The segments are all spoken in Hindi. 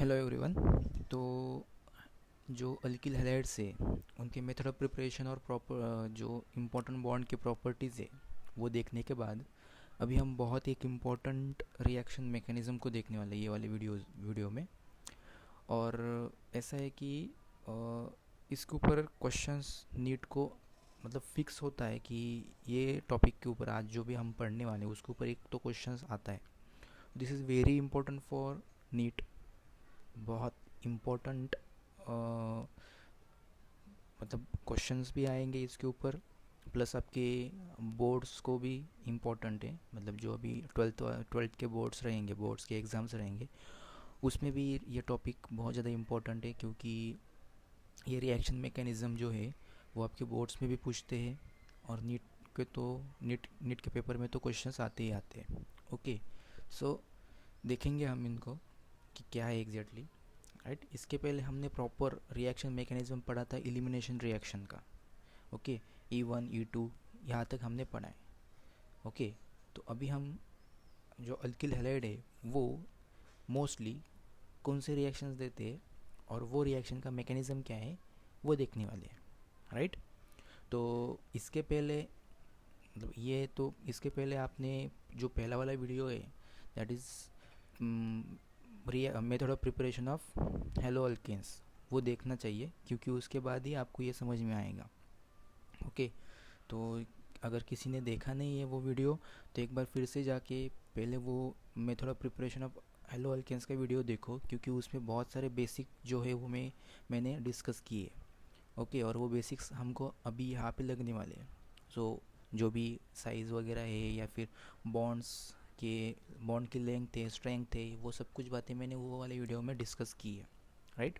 Hello everyone. तो जो अल्किल हैलाइड्स है उनके मेथड ऑफ प्रिपरेशन और प्रॉपर जो इम्पोर्टेंट बॉन्ड की प्रॉपर्टीज़ है वो देखने के बाद अभी हम बहुत एक इम्पोर्टेंट रिएक्शन मैकेनिज़्म को देखने वाले हैं ये वाले वीडियो में। और ऐसा है कि इसके ऊपर क्वेश्चंस नीट को मतलब फिक्स होता है कि ये टॉपिक के ऊपर आज जो भी हम पढ़ने वाले हैं उसके ऊपर एक तो क्वेश्चंस आता है। This is very important for NEET, बहुत इम्पोर्टेंट मतलब क्वेश्चंस भी आएंगे इसके ऊपर, प्लस आपके बोर्ड्स को भी इम्पोर्टेंट है। मतलब जो अभी ट्वेल्थ के बोर्ड्स रहेंगे, बोर्ड्स के एग्ज़ाम्स रहेंगे, उसमें भी ये टॉपिक बहुत ज़्यादा इम्पोर्टेंट है, क्योंकि ये रिएक्शन मैकेनिज़्म जो है वो आपके बोर्ड्स में भी पूछते हैं और नीट के पेपर में तो क्वेश्चंस आते ही आते हैं। ओके, सो देखेंगे हम इनको कि क्या है एग्जैक्टली, राइट। इसके पहले हमने प्रॉपर रिएक्शन मैकेनिज्म पढ़ा था एलिमिनेशन रिएक्शन का। ओके, E1 E2 यहाँ तक हमने पढ़ा है। ओके, तो अभी हम जो अल्किल हैलाइड है वो मोस्टली कौन से रिएक्शंस देते हैं और वो रिएक्शन का मैकेनिज्म क्या है वो देखने वाले हैं, राइट। तो इसके पहले मतलब ये तो इसके पहले आपने जो पहला वाला वीडियो है that is method of preparation of halo alkanes, वो देखना चाहिए, क्योंकि उसके बाद ही आपको ये समझ में आएगा। ओके, तो अगर किसी ने देखा नहीं है वो वीडियो तो एक बार फिर से जाके पहले वो method of preparation of halo alkanes का वीडियो देखो, क्योंकि उसमें बहुत सारे बेसिक जो है वो मैंने डिस्कस किए। ओके, और वो बेसिक्स हमको अभी यहाँ पे लगने वाले हैं। सो जो भी साइज़ वगैरह है या फिर बॉन्ड्स के बॉन्ड की लेंथ है, स्ट्रेंथ है, वो सब कुछ बातें मैंने वो वाले वीडियो में डिस्कस की है, राइट।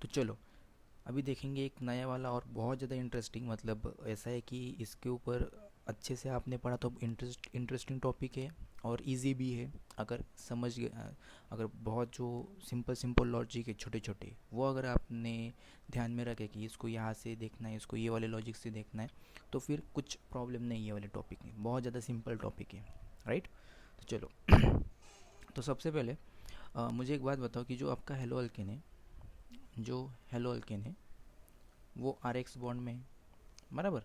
तो चलो अभी देखेंगे एक नया वाला और बहुत ज़्यादा इंटरेस्टिंग, मतलब ऐसा है कि इसके ऊपर अच्छे से आपने पढ़ा तो इंटरेस्टिंग टॉपिक है और इजी भी है। अगर समझ गए, अगर बहुत जो सिंपल सिंपल लॉजिक है छोटे छोटे, वो अगर आपने ध्यान में रखे कि इसको यहाँ से देखना है, इसको ये वाले लॉजिक से देखना है, तो फिर कुछ प्रॉब्लम नहीं है। ये वाले टॉपिक में बहुत ज़्यादा सिंपल टॉपिक है, राइट। तो चलो तो सबसे पहले मुझे एक बात बताओ कि जो आपका हेलो अल्केन है, जो हेलो अल्केन है वो आर एक्स बॉन्ड में है, बराबर।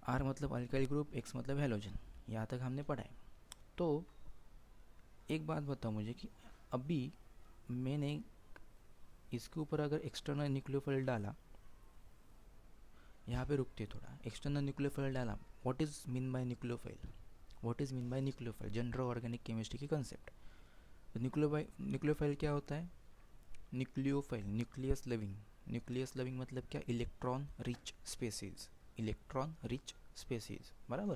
आर मतलब अल्काइल ग्रुप, एक्स मतलब हेलोजन, यहाँ तक हमने पढ़ा है। तो एक बात बताओ मुझे कि अभी मैंने इसके ऊपर अगर एक्सटर्नल न्यूक्लियोफाइल डाला, यहाँ पे रुकते थोड़ा, एक्सटर्नल न्यूक्लियोफाइल डाला, what is mean by nucleophile, what is mean by nucleophile, general organic chemistry की कंसेप्ट। तो न्यूक्लियोफाइल क्या होता है? न्यूक्लियोफाइल न्यूक्लियस लविंग मतलब क्या? Electron rich species, electron rich species, बराबर।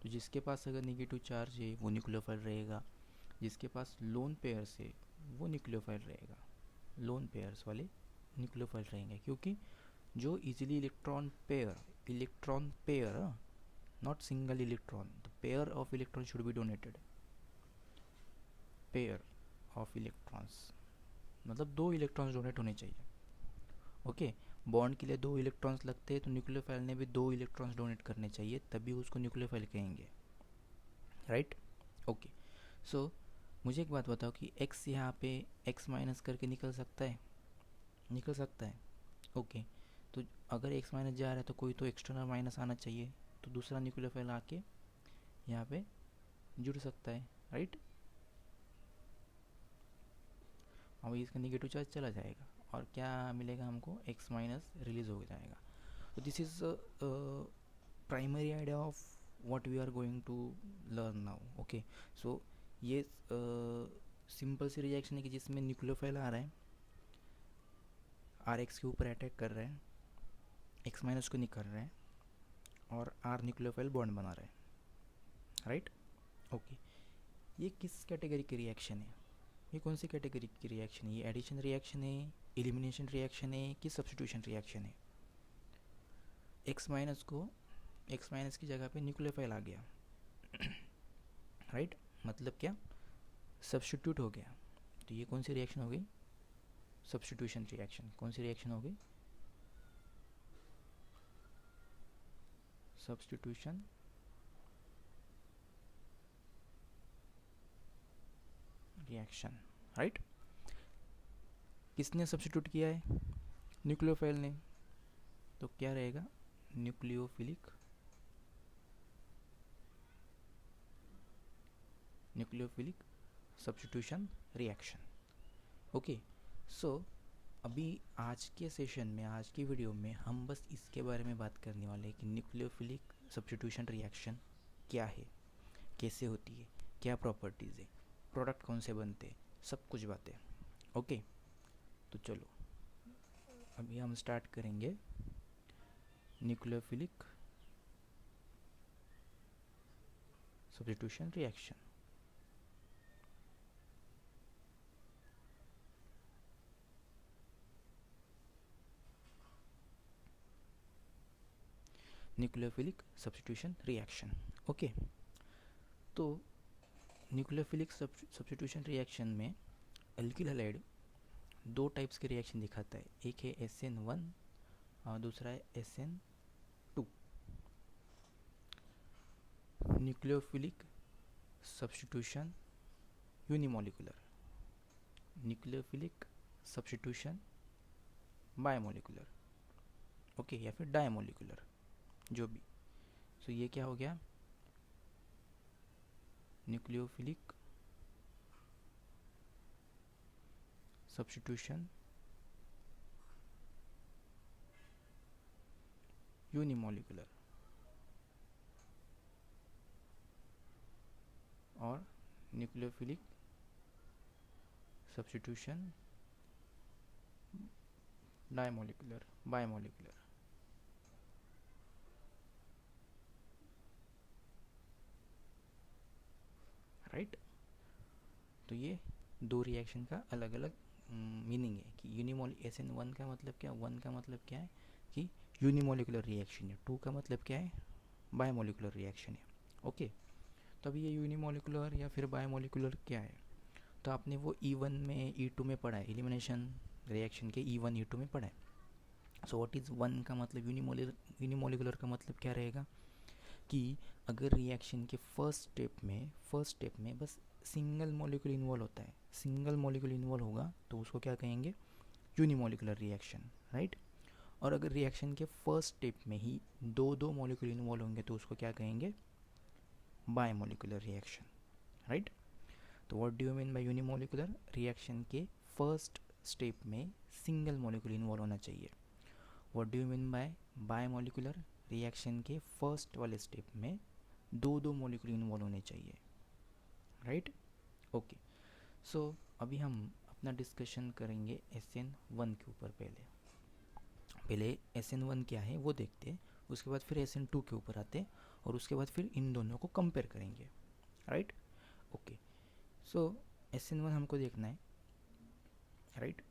तो जिसके पास अगर नेगेटिव चार्ज है वो न्यूक्लियोफाइल रहेगा, जिसके पास लोन पेयर्स है वो न्यूक्लियोफाइल रहेगा, लोन पेयर्स वाले न्यूक्लियोफाइल रहेंगे, क्योंकि जो easily electron pair, not single electron, the pair of electron should be donated, pair of electrons मतलब दो इलेक्ट्रॉन्स डोनेट होने चाहिए। ओके, बॉन्ड के लिए दो इलेक्ट्रॉन्स लगते हैं, तो न्यूक्लियोफाइल ने भी दो इलेक्ट्रॉन्स डोनेट करने चाहिए, तभी उसको न्यूक्लियोफाइल कहेंगे, राइट। ओके, सो मुझे एक बात बताओ कि x यहाँ पे x माइनस करके निकल सकता है? निकल सकता है। ओके, तो अगर x माइनस जा रहा है तो कोई तो एक्सटर्नल माइनस आना चाहिए, तो दूसरा न्यूक्लियोफाइल आके यहाँ पे जुड़ सकता है, राइट। और इसका नेगेटिव चार्ज चला जाएगा और क्या मिलेगा हमको? x माइनस रिलीज हो जाएगा। तो this is primary idea of what we are going to learn now. Okay, so ये सिंपल सी रिएक्शन है कि जिसमें न्यूक्लियोफाइल आ रहा है, आर एक्स के ऊपर अटैक कर रहा है, एक्स माइनस को निकल रहा है और आर न्यूक्लियोफाइल बॉन्ड बना रहा है, राइट। ओके, ये किस कैटेगरी की रिएक्शन है? ये कौन सी कैटेगरी की रिएक्शन है? ये एडिशन रिएक्शन है, एलिमिनेशन रिएक्शन है कि सब्स्टिट्यूशन रिएक्शन है? एक्स माइनस की जगह पे न्यूक्लियोफाइल आ गया, राइट, मतलब क्या? सब्स्टिट्यूट हो गया। तो ये कौन सी रिएक्शन हो गई? Substitution reaction. कौन सी रिएक्शन हो गई? Substitution reaction, right. किसने सब्स्टिट्यूट किया है? न्यूक्लियोफाइल ने। तो क्या रहेगा? Nucleophilic substitution reaction. ओके, सो अभी आज के सेशन में, आज की वीडियो में हम बस इसके बारे में बात करने वाले हैं कि न्यूक्लियोफिलिक सब्स्टिट्यूशन रिएक्शन क्या है, कैसे होती है, क्या प्रॉपर्टीज़ है, प्रोडक्ट कौन से बनते हैं, सब कुछ बातें। ओके, तो चलो अभी हम स्टार्ट करेंगे nucleophilic substitution reaction. Nucleophilic substitution reaction. Okay, तो न्यूक्लियोफिलिक सब्स्टिट्यूशन रिएक्शन में अल्किल हैलाइड दो टाइप्स के रिएक्शन दिखाता है। एक है SN1 और दूसरा है SN2। Nucleophilic substitution unimolecular, nucleophilic substitution biomolecular, okay, या फिर डायमोलिकुलर, जो भी। सो ये क्या हो गया? न्यूक्लियोफिलिक सब्स्टिट्यूशन यूनिमोलिकुलर और न्यूक्लियोफिलिक सब्स्टिट्यूशन डायमोलिकुलर, बायोमोलिकुलर। राइट, तो ये दो रिएक्शन का अलग अलग मीनिंग है कि SN1 का मतलब क्या, 1 का मतलब क्या है कि यूनिमोलिकुलर रिएक्शन है, 2 का मतलब क्या है, बायोमोलिकुलर रिएक्शन है। ओके, तो अभी ये यूनिमोलिकुलर या फिर बायोमोलिकुलर क्या है? तो आपने वो E1 में, E2 में पढ़ा है, एलिमिनेशन रिएक्शन के E1 E2 में पढ़ा है। सो व्हाट इज़ 1 का मतलब? यूनिमोलिकुलर का मतलब क्या रहेगा कि अगर रिएक्शन के फर्स्ट स्टेप में बस सिंगल मॉलिक्यूल इन्वॉल्व होता है, सिंगल मॉलिक्यूल इन्वॉल्व होगा तो उसको क्या कहेंगे? Unimolecular reaction, right. और अगर रिएक्शन के फर्स्ट स्टेप में ही दो मॉलिक्यूल इन्वॉल्व होंगे तो उसको क्या कहेंगे? Bimolecular reaction, right. तो what do you mean by unimolecular? Reaction के फर्स्ट स्टेप में सिंगल मॉलिक्यूल इन्वॉल्व होना चाहिए। What do you mean by bimolecular? Reaction के फर्स्ट वाले स्टेप में दो मॉलिक्यूल इन्वॉल्व होने चाहिए, राइट। ओके, सो अभी हम अपना डिस्कशन करेंगे SN1 के ऊपर। पहले SN1 क्या है वो देखते हैं, उसके बाद फिर SN2 के ऊपर आते हैं और उसके बाद फिर इन दोनों को कंपेयर करेंगे, राइट। ओके, सो SN1 हमको देखना है, राइट।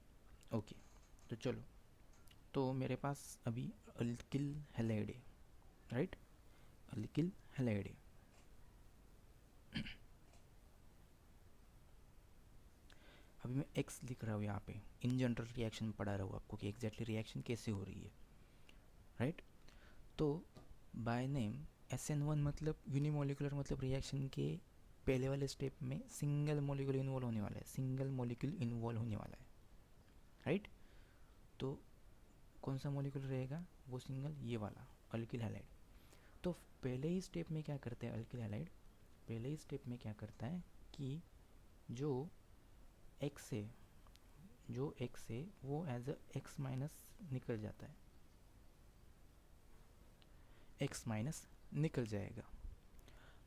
ओके, तो चलो, तो मेरे पास अभी अल्किल हैलाइड है, राइट, अल्किल हैलाइड है। अभी मैं X लिख रहा हूँ यहाँ पे, इन जनरल रिएक्शन पढ़ा रहा हूँ आपको कि एग्जैक्टली रिएक्शन कैसे हो रही है, राइट। तो बाय नेम SN1 मतलब यूनिमोलिकुलर, मतलब रिएक्शन के पहले वाले स्टेप में सिंगल मॉलिक्यूल इन्वॉल्व होने वाला है, सिंगल मॉलिक्यूल इन्वॉल्व होने वाला है, राइट। तो कौन सा मॉलिक्यूल रहेगा? वो सिंगल, ये वाला अल्किल हैलाइड। तो पहले ही स्टेप में क्या करते हैं अल्किल हैलाइड? पहले ही स्टेप में क्या करता है कि जो X है वो एज अ X माइनस निकल जाता है, X माइनस निकल जाएगा।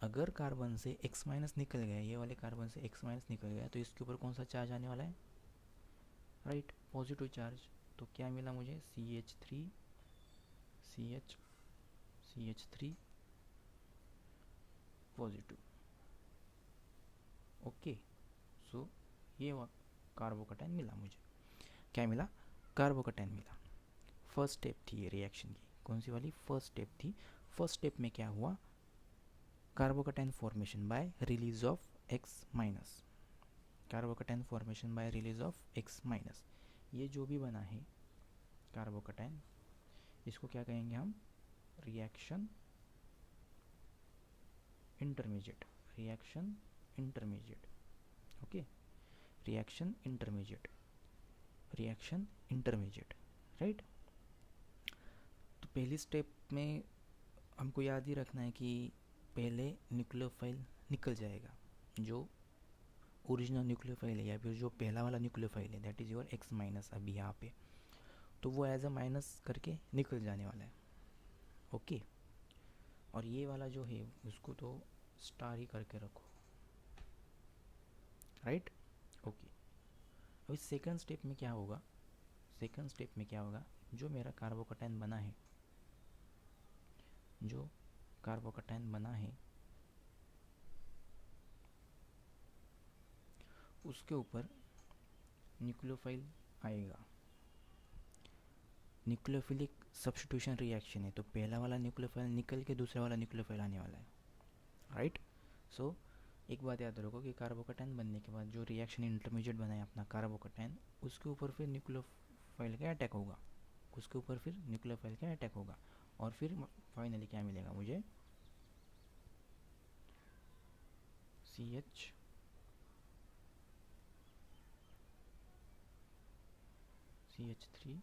अगर कार्बन से X माइनस निकल गया, ये वाले कार्बन से X माइनस निकल गया, तो इसके ऊपर कौन सा चार्ज आने वाला है? Right, positive charge. तो क्या मिला मुझे? CH3 positive. ओके, सो ये कार्बोकैटायन मिला मुझे। क्या मिला? कार्बोकैटायन मिला। फर्स्ट स्टेप थी ये रिएक्शन की, कौन सी वाली? फर्स्ट स्टेप थी। फर्स्ट स्टेप में क्या हुआ? Carbocation formation by release of X minus, carbocation formation by release of X minus. ये जो भी बना है कार्बोकैटायन, इसको क्या कहेंगे हम? Reaction intermediate, okay, reaction intermediate. Reaction intermediate, right. तो पहली स्टेप में हमको याद ही रखना है कि पहले न्यूक्लियोफाइल निकल जाएगा, जो ओरिजिनल न्यूक्लियोफाइल है या फिर जो पहला वाला न्यूक्लियोफाइल है, that is your X minus अभी यहाँ पे, तो वो एज अ माइनस करके निकल जाने वाला है, ओके। और ये वाला जो है उसको तो स्टार ही करके रखो, राइट, ओके। अभी सेकंड स्टेप में क्या होगा, सेकंड स्टेप में क्या होगा, जो मेरा कार्बोकटायन बना है, जो कार्बोकटायन बना है उसके ऊपर न्यूक्लियोफाइल आएगा। न्यूक्लियोफिलिक सब्स्टिट्यूशन रिएक्शन है, तो पहला वाला न्यूक्लियोफाइल निकल के दूसरा वाला न्यूक्लियोफाइल आने वाला है, राइट। सो एक बात याद रखो कि कार्बोकटायन बनने के बाद जो रिएक्शन इंटरमीडिएट बना है अपना कार्बोकटायन, उसके ऊपर फिर न्यूक्लियोफाइल का अटैक होगा, उसके ऊपर फिर न्यूक्लियोफाइल का अटैक होगा, और फिर फाइनली क्या मिलेगा मुझे, CH3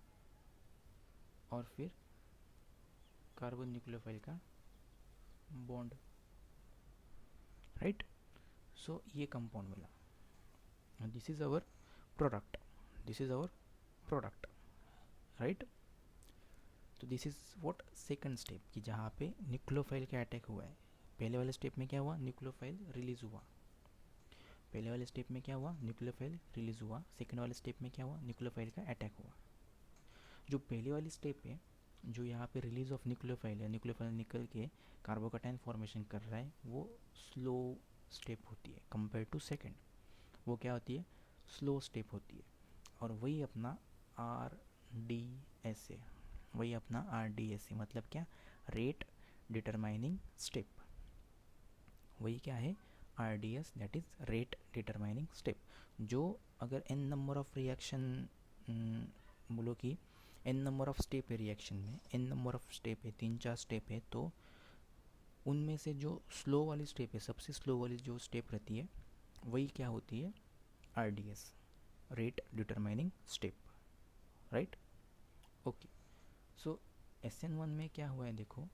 और फिर कार्बन न्यूक्लियोफाइल का बॉन्ड, राइट। सो ये कंपाउंड मिला, this is our product, this is our product, right. तो this is what second step, कि जहाँ पे न्यूक्लियोफाइल का अटैक हुआ है। पहले वाले स्टेप में क्या हुआ, न्यूक्लियोफाइल रिलीज हुआ, पहले वाले स्टेप में क्या हुआ, न्यूक्लियोफाइल रिलीज हुआ, सेकंड वाले स्टेप में क्या हुआ, न्यूक्लियोफाइल का अटैक हुआ। जो पहली वाली स्टेप है, जो यहाँ पे रिलीज ऑफ न्यूक्लियोफाइल है, न्यूक्लियोफाइल निकल के कार्बोकटायन फॉर्मेशन कर रहा है, वो स्लो स्टेप होती है कंपेयर टू सेकंड, वो क्या होती है, स्लो स्टेप होती है। और वही अपना RDS है, वही अपना RDS है, मतलब क्या, रेट डिटरमाइनिंग स्टेप, वही क्या है, RDS, that is rate determining step. जो अगर n नंबर ऑफ रिएक्शन बोलो कि n नंबर ऑफ स्टेप है रिएक्शन में, n नंबर ऑफ स्टेप है, 3-4 स्टेप है, तो उनमें से जो स्लो वाली स्टेप है, सबसे स्लो वाली जो स्टेप रहती है, वही क्या होती है, RDS, rate determining step, right, okay. So SN1 में क्या हुआ है, देखो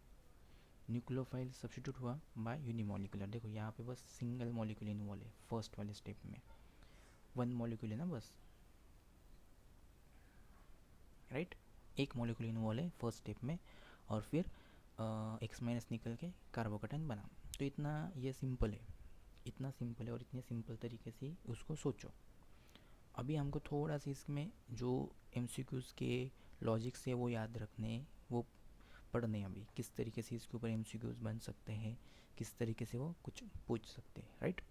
न्यूक्लियोफाइल सब्स्टिट्यूट हुआ बाय यूनिमोलिकुलर, देखो यहाँ पे बस सिंगल मॉलिक्यूल इन्वॉल्व है फर्स्ट वाले स्टेप में, 1 मॉलिक्यूल है ना बस, राइट, एक मॉलिक्यूल इन्वॉल्व है फर्स्ट स्टेप में, और फिर X माइनस निकल के कार्बोकटायन बना। तो इतना ये सिंपल है, इतना सिंपल है, और इतने सिंपल तरीके से उसको सोचो। अभी हमको थोड़ा सा इसमें जो MCQs के लॉजिक्स है वो याद रखने, वो पढ़ने, अभी किस तरीके से इसके ऊपर MCQs बन सकते हैं, किस तरीके से वो कुछ पूछ सकते हैं, राइट।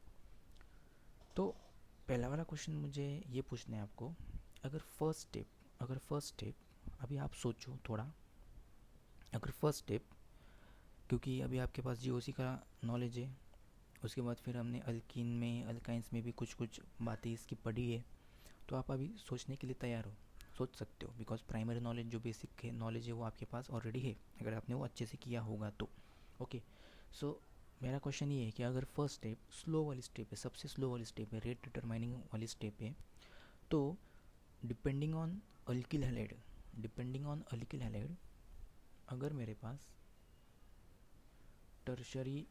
तो पहला वाला क्वेश्चन मुझे ये पूछना है आपको, अगर फर्स्ट स्टेप अभी आप सोचो थोड़ा, अगर फर्स्ट स्टेप, क्योंकि अभी आपके पास GOC का नॉलेज है, उसके बाद फिर हमने अल्कीन में, अल्काइंस में भी कुछ कुछ बातें इसकी पढ़ी है, तो आप अभी सोचने के लिए तैयार हो, सोच सकते हो, बिकॉज प्राइमरी नॉलेज जो बेसिक है नॉलेज है वो आपके पास ऑलरेडी है, अगर आपने वो अच्छे से किया होगा तो, ओके। सो मेरा क्वेश्चन ये है कि अगर फर्स्ट स्टेप स्लो वाली स्टेप है, सबसे स्लो वाली स्टेप है, रेट डिटरमाइनिंग वाली स्टेप है, तो डिपेंडिंग ऑन अल्किल हैलाइड, अगर मेरे पास tertiary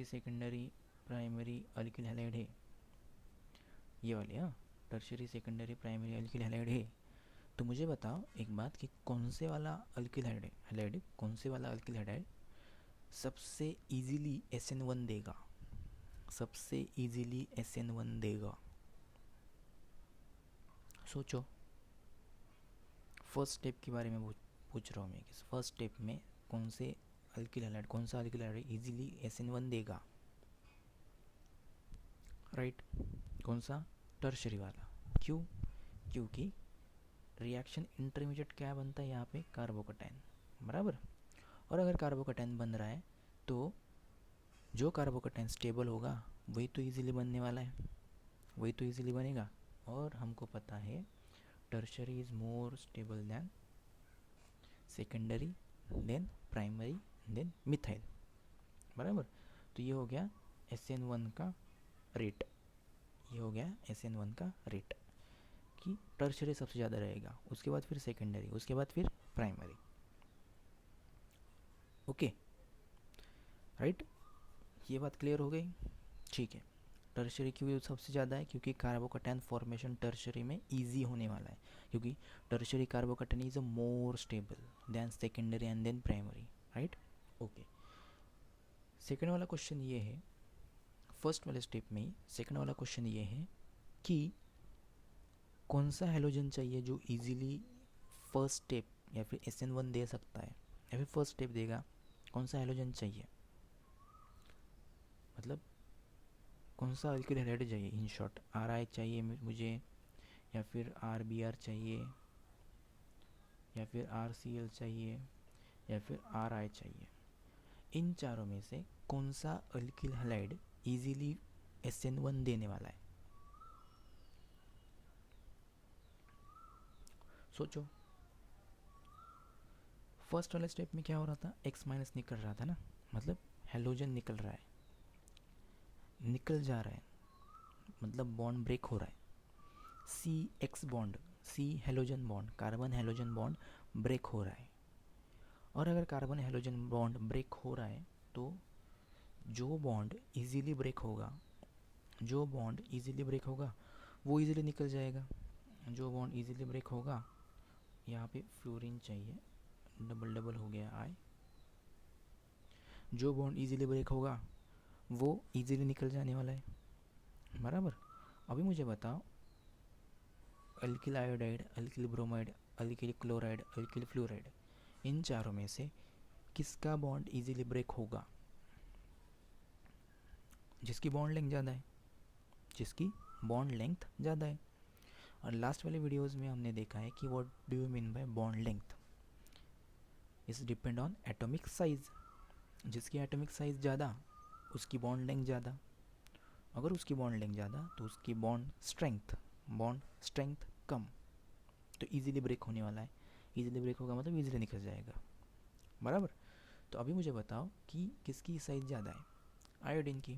secondary primary alkyl halide है, ये वाले, हाँ, tertiary secondary primary alkyl halide है, तो मुझे बताओ एक बात कि कौन से वाला अल्किल हैलाइड कौन से वाला अल्किल हैलाइड सबसे इजीली SN1 देगा, सबसे इजीली SN1 देगा, सोचो। फर्स्ट स्टेप के बारे में पूछ रहा हूँ मैं कि फर्स्ट स्टेप में कौन से अल्किल हैलाइड, कौन सा अल्किल हैलाइड इजीली SN1 देगा, राइट, कौन सा, टर्शरी वाला। क्यों, क्योंकि रिएक्शन इंटरमीडिएट क्या बनता है यहाँ पे, कार्बोकटायन, बराबर। और अगर कार्बोकटायन बन रहा है तो जो कार्बोकटायन स्टेबल होगा वही तो इजीली बनने वाला है, वही तो इजीली बनेगा। और हमको पता है tertiary is more stable than secondary, than primary, than methyl, बराबर। तो ये हो गया SN1 का रेट, ये हो गया SN1 का रेट कि टर्शरी सबसे ज़्यादा रहेगा, उसके बाद फिर सेकेंडरी, उसके बाद फिर प्राइमरी। ओके राइट, ये बात क्लियर हो गई। ठीक है, टर्शरी क्यों सबसे ज़्यादा है? क्योंकि कार्बोकैटायन फॉर्मेशन टर्शरी में इजी होने वाला है, क्योंकि tertiary carbocation is a more stable than secondary and then primary, right. Okay, second वाला क्वेश्चन ये है, फर्स्ट वाले स्टेप में ही सेकेंड वाला क्वेश्चन ये है कि कौन सा हेलोजन चाहिए जो इजीली फर्स्ट स्टेप या फिर SN1 दे सकता है, या फिर फर्स्ट स्टेप देगा। कौन सा हेलोजन चाहिए, मतलब कौन सा अल्किल हैलाइड चाहिए, इन शॉर्ट RI चाहिए मुझे, या फिर RBr चाहिए, या फिर RCl चाहिए, या फिर RI चाहिए। इन चारों में से कौन सा अल्किल हैलाइड इजीली SN1 देने वाला है? सोचो। फर्स्ट वाले स्टेप में क्या हो रहा था, X माइनस निकल रहा था ना, मतलब हेलोजन निकल रहा है, निकल जा रहा है, मतलब बॉन्ड ब्रेक हो रहा है। CX bond, C halogen bond, carbon halogen bond break हो रहा है। और अगर कार्बन हेलोजन बॉन्ड ब्रेक हो रहा है तो जो बॉन्ड इजीली ब्रेक होगा, जो बॉन्ड इजीली ब्रेक होगा वो इजीली निकल जाएगा। जो बॉन्ड इजीली ब्रेक होगा, यहाँ पे फ्लोरीन चाहिए, डबल डबल हो गया आई। जो बॉन्ड इजीली ब्रेक होगा वो इजीली निकल जाने वाला है, बराबर। अभी मुझे बताओ, alkyl iodide, alkyl bromide, alkyl chloride, alkyl fluoride, इन चारों में से किसका बॉन्ड इजीली ब्रेक होगा? जिसकी बॉन्ड लेंथ ज़्यादा है, जिसकी बॉन्ड लेंथ ज़्यादा है। और लास्ट वाले वीडियोस में हमने देखा है कि what do you mean bye bond length, is depend on atomic size. जिसकी एटॉमिक साइज ज़्यादा उसकी बॉन्ड लेंथ ज़्यादा, अगर उसकी बॉन्ड लेंथ ज़्यादा तो उसकी बॉन्ड स्ट्रेंथ कम, तो इजीली ब्रेक होने वाला है। इजीली ब्रेक होगा मतलब इजीली निकल जाएगा, बराबर। तो अभी मुझे बताओ कि किसकी साइज़ ज़्यादा है? आयोडीन की।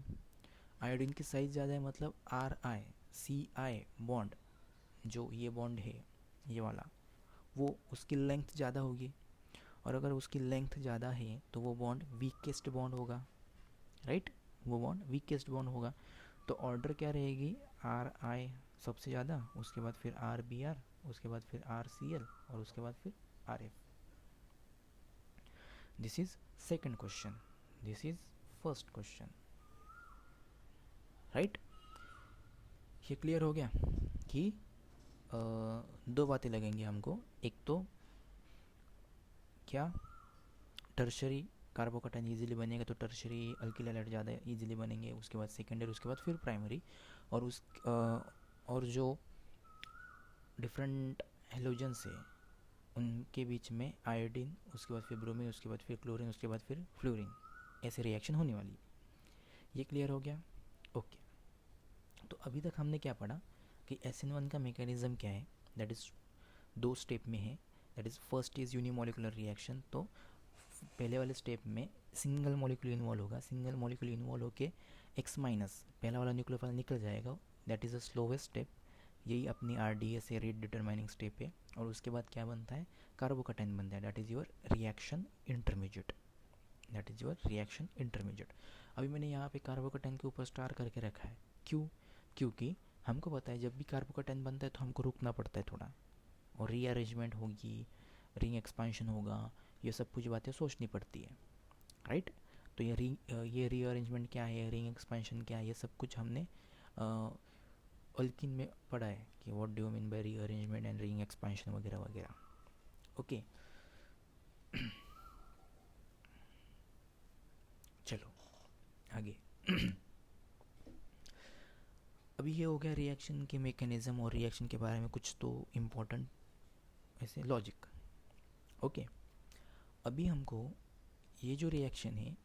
आयोडीन की साइज़ ज़्यादा है मतलब RI बॉन्ड, जो ये बॉन्ड है ये वाला, वो उसकी लेंथ ज़्यादा होगी। और अगर उसकी लेंथ ज़्यादा है तो वो बॉन्ड वीकेस्ट बॉन्ड होगा, राइट। वो बॉन्ड वीकेस्ट बॉन्ड होगा। तो ऑर्डर क्या रहेगी, RI सबसे ज़्यादा, उसके बाद फिर RBr, उसके बाद फिर RCl, और उसके बाद फिर RF। This is second question, this is first question, right. ये क्लियर हो गया कि दो बातें लगेंगी हमको। एक तो क्या, टर्शरी कार्बोकैटायन इजीली बनेगा तो टर्शरी अल्किल हैलाइड ज़्यादा इजीली बनेंगे, उसके बाद सेकेंडरी, उसके बाद फिर प्राइमरी। और और जो डिफरेंट हेलोजन्स है उनके बीच में आयोडीन, उसके बाद फिर ब्रोमीन, उसके बाद फिर क्लोरीन, उसके बाद फिर फ्लोरीन, ऐसे रिएक्शन होने वाली। ये क्लियर हो गया? ओके। तो अभी तक हमने क्या पढ़ा कि SN1 का मैकेनिज्म क्या है, दैट इज़ दो स्टेप में है। That is first is unimolecular reaction, तो पहले वाले स्टेप में सिंगल मॉलिक्यूल इन्वॉल्व होगा, सिंगल मॉलिक्यूल इन्वॉल्व होके X माइनस पहला वाला न्यूक्लियोफाइल निकल जाएगा, that is the slowest step. यही अपनी RDA से रेट डिटरमाइनिंग स्टेप है। और उसके बाद क्या बनता है, कार्बोकैटायन बनता है, that is your reaction intermediate, that is your reaction intermediate. अभी मैंने यहाँ पे कार्बोकैटायन के ऊपर स्टार करके रखा है, क्यों? क्योंकि हमको पता है जब भी कार्बोकैटायन बनता है तो हमको रुकना पड़ता है थोड़ा, और रीअरेंजमेंट होगी, रिंग एक्सपांशन होगा, ये सब कुछ बातें सोचनी पड़ती है, राइट। तो ये रीअरेंजमेंट क्या है, रिंग एक्सपेंशन क्या है, ये सब कुछ हमने अल्किन में पढ़ा है कि what do you mean bye rearrangement and ring expansion वगैरह वगैरह। ओके चलो आगे। अभी ये हो गया रिएक्शन के मैकेनिज्म और रिएक्शन के बारे में कुछ तो इम्पोर्टेंट ऐसे लॉजिक। ओके, अभी हमको ये जो रिएक्शन है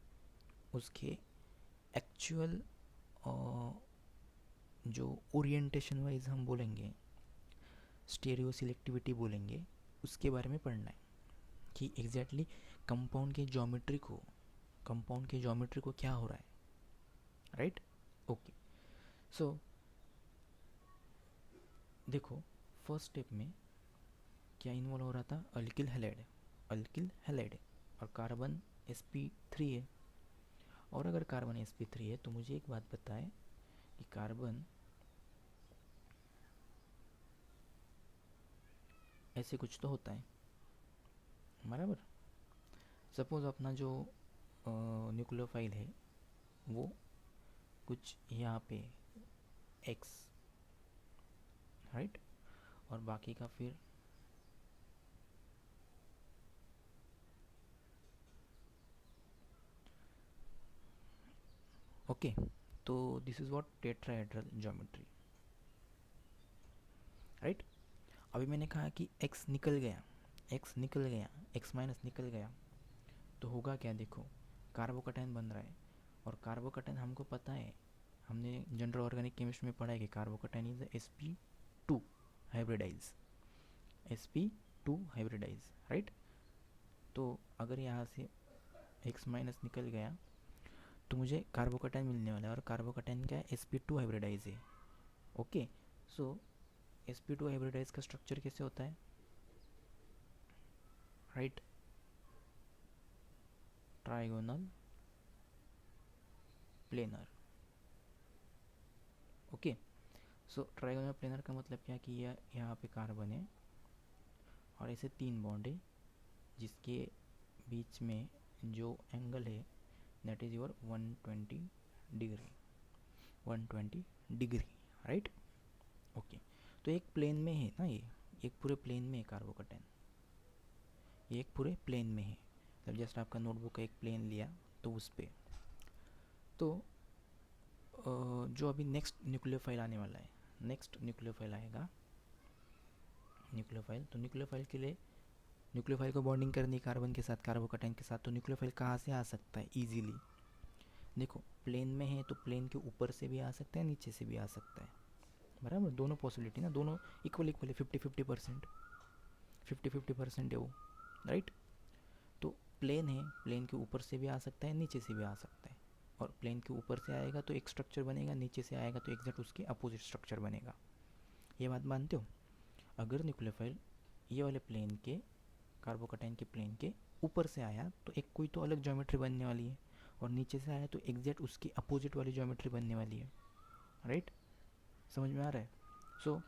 उसके एक्चुअल जो ओरिएंटेशन वाइज हम बोलेंगे, स्टेरियो सिलेक्टिविटी बोलेंगे, उसके बारे में पढ़ना है कि एग्जैक्टली कंपाउंड के ज्योमेट्री को क्या हो रहा है, राइट। ओके, सो देखो फर्स्ट स्टेप में क्या इन्वॉल्व हो रहा था, अल्किल हैलाइड और कार्बन sp3 है। और अगर कार्बन sp3 है तो मुझे एक बात बताए कि कार्बन ऐसे कुछ तो होता है, बराबर। सपोज अपना जो न्यूक्लियोफाइल है वो कुछ यहाँ पे एक्स, राइट, और बाकी का फिर ओके। तो this is what tetrahedral geometry, right. अभी मैंने कहा कि एक्स निकल गया, एक्स माइनस निकल गया, तो होगा क्या, देखो कार्बोकैटायन बन रहा है। और कार्बोकैटायन हमको पता है, हमने जनरल ऑर्गेनिक केमिस्ट्री में पढ़ा है कि carbocation is sp2 hybridize, sp2 hybridize, right. तो अगर यहाँ से एक्स माइनस निकल गया तो मुझे कार्बोकैटायन मिलने वाला है, और कार्बोकैटायन क्या है, sp2 हाइब्रिडाइज है। ओके, सो sp2 हाइब्रिडाइज का स्ट्रक्चर कैसे होता है, राइट, ट्राइगोनल प्लेनर। ओके, सो ट्राइगोनल प्लेनर का मतलब क्या कि यह यहाँ पे कार्बन है और ऐसे 3 बॉन्ड है जिसके बीच में जो एंगल है that is your 120 degree, 120 degree, right. Okay, तो एक प्लेन में है ना, ये एक पूरे प्लेन में है कार्बोकैटायन, ये एक पूरे प्लेन में है। मतलब जस्ट आपका नोटबुक का एक प्लेन लिया तो उस पे, तो जो अभी नेक्स्ट न्यूक्लियोफाइल आने वाला है, नेक्स्ट न्यूक्लियोफाइल आएगा, न्यूक्लियोफाइल, तो न्यूक्लियोफाइल के लिए न्यूक्लियोफाइल को बॉन्डिंग करनी कार्बन के साथ, कार्बोकैटायन के साथ, तो न्यूक्लियोफाइल कहाँ से आ सकता है इजीली, देखो प्लेन में है तो प्लेन के ऊपर से भी आ सकता है, नीचे से भी आ सकता है, बराबर। दोनों पॉसिबिलिटी ना, दोनों इक्वल इक्वल है, 50-50%, 50-50% है वो, राइट। तो प्लेन है, प्लेन के ऊपर से भी आ सकता है, नीचे से भी आ सकता है। और प्लेन के ऊपर से आएगा तो एक स्ट्रक्चर बनेगा, नीचे से आएगा तो एग्जैक्ट उसके अपोजिट स्ट्रक्चर बनेगा। ये बात मानते हो। अगर न्यूक्लियोफाइल ये वाले प्लेन के, कार्बोकैटायन के प्लेन के ऊपर से आया तो एक कोई तो अलग ज्योमेट्री बनने वाली है, और नीचे से आया तो एग्जैक्ट उसकी अपोजिट वाली ज्योमेट्री बनने वाली है, राइट। समझ में आ रहा है। सो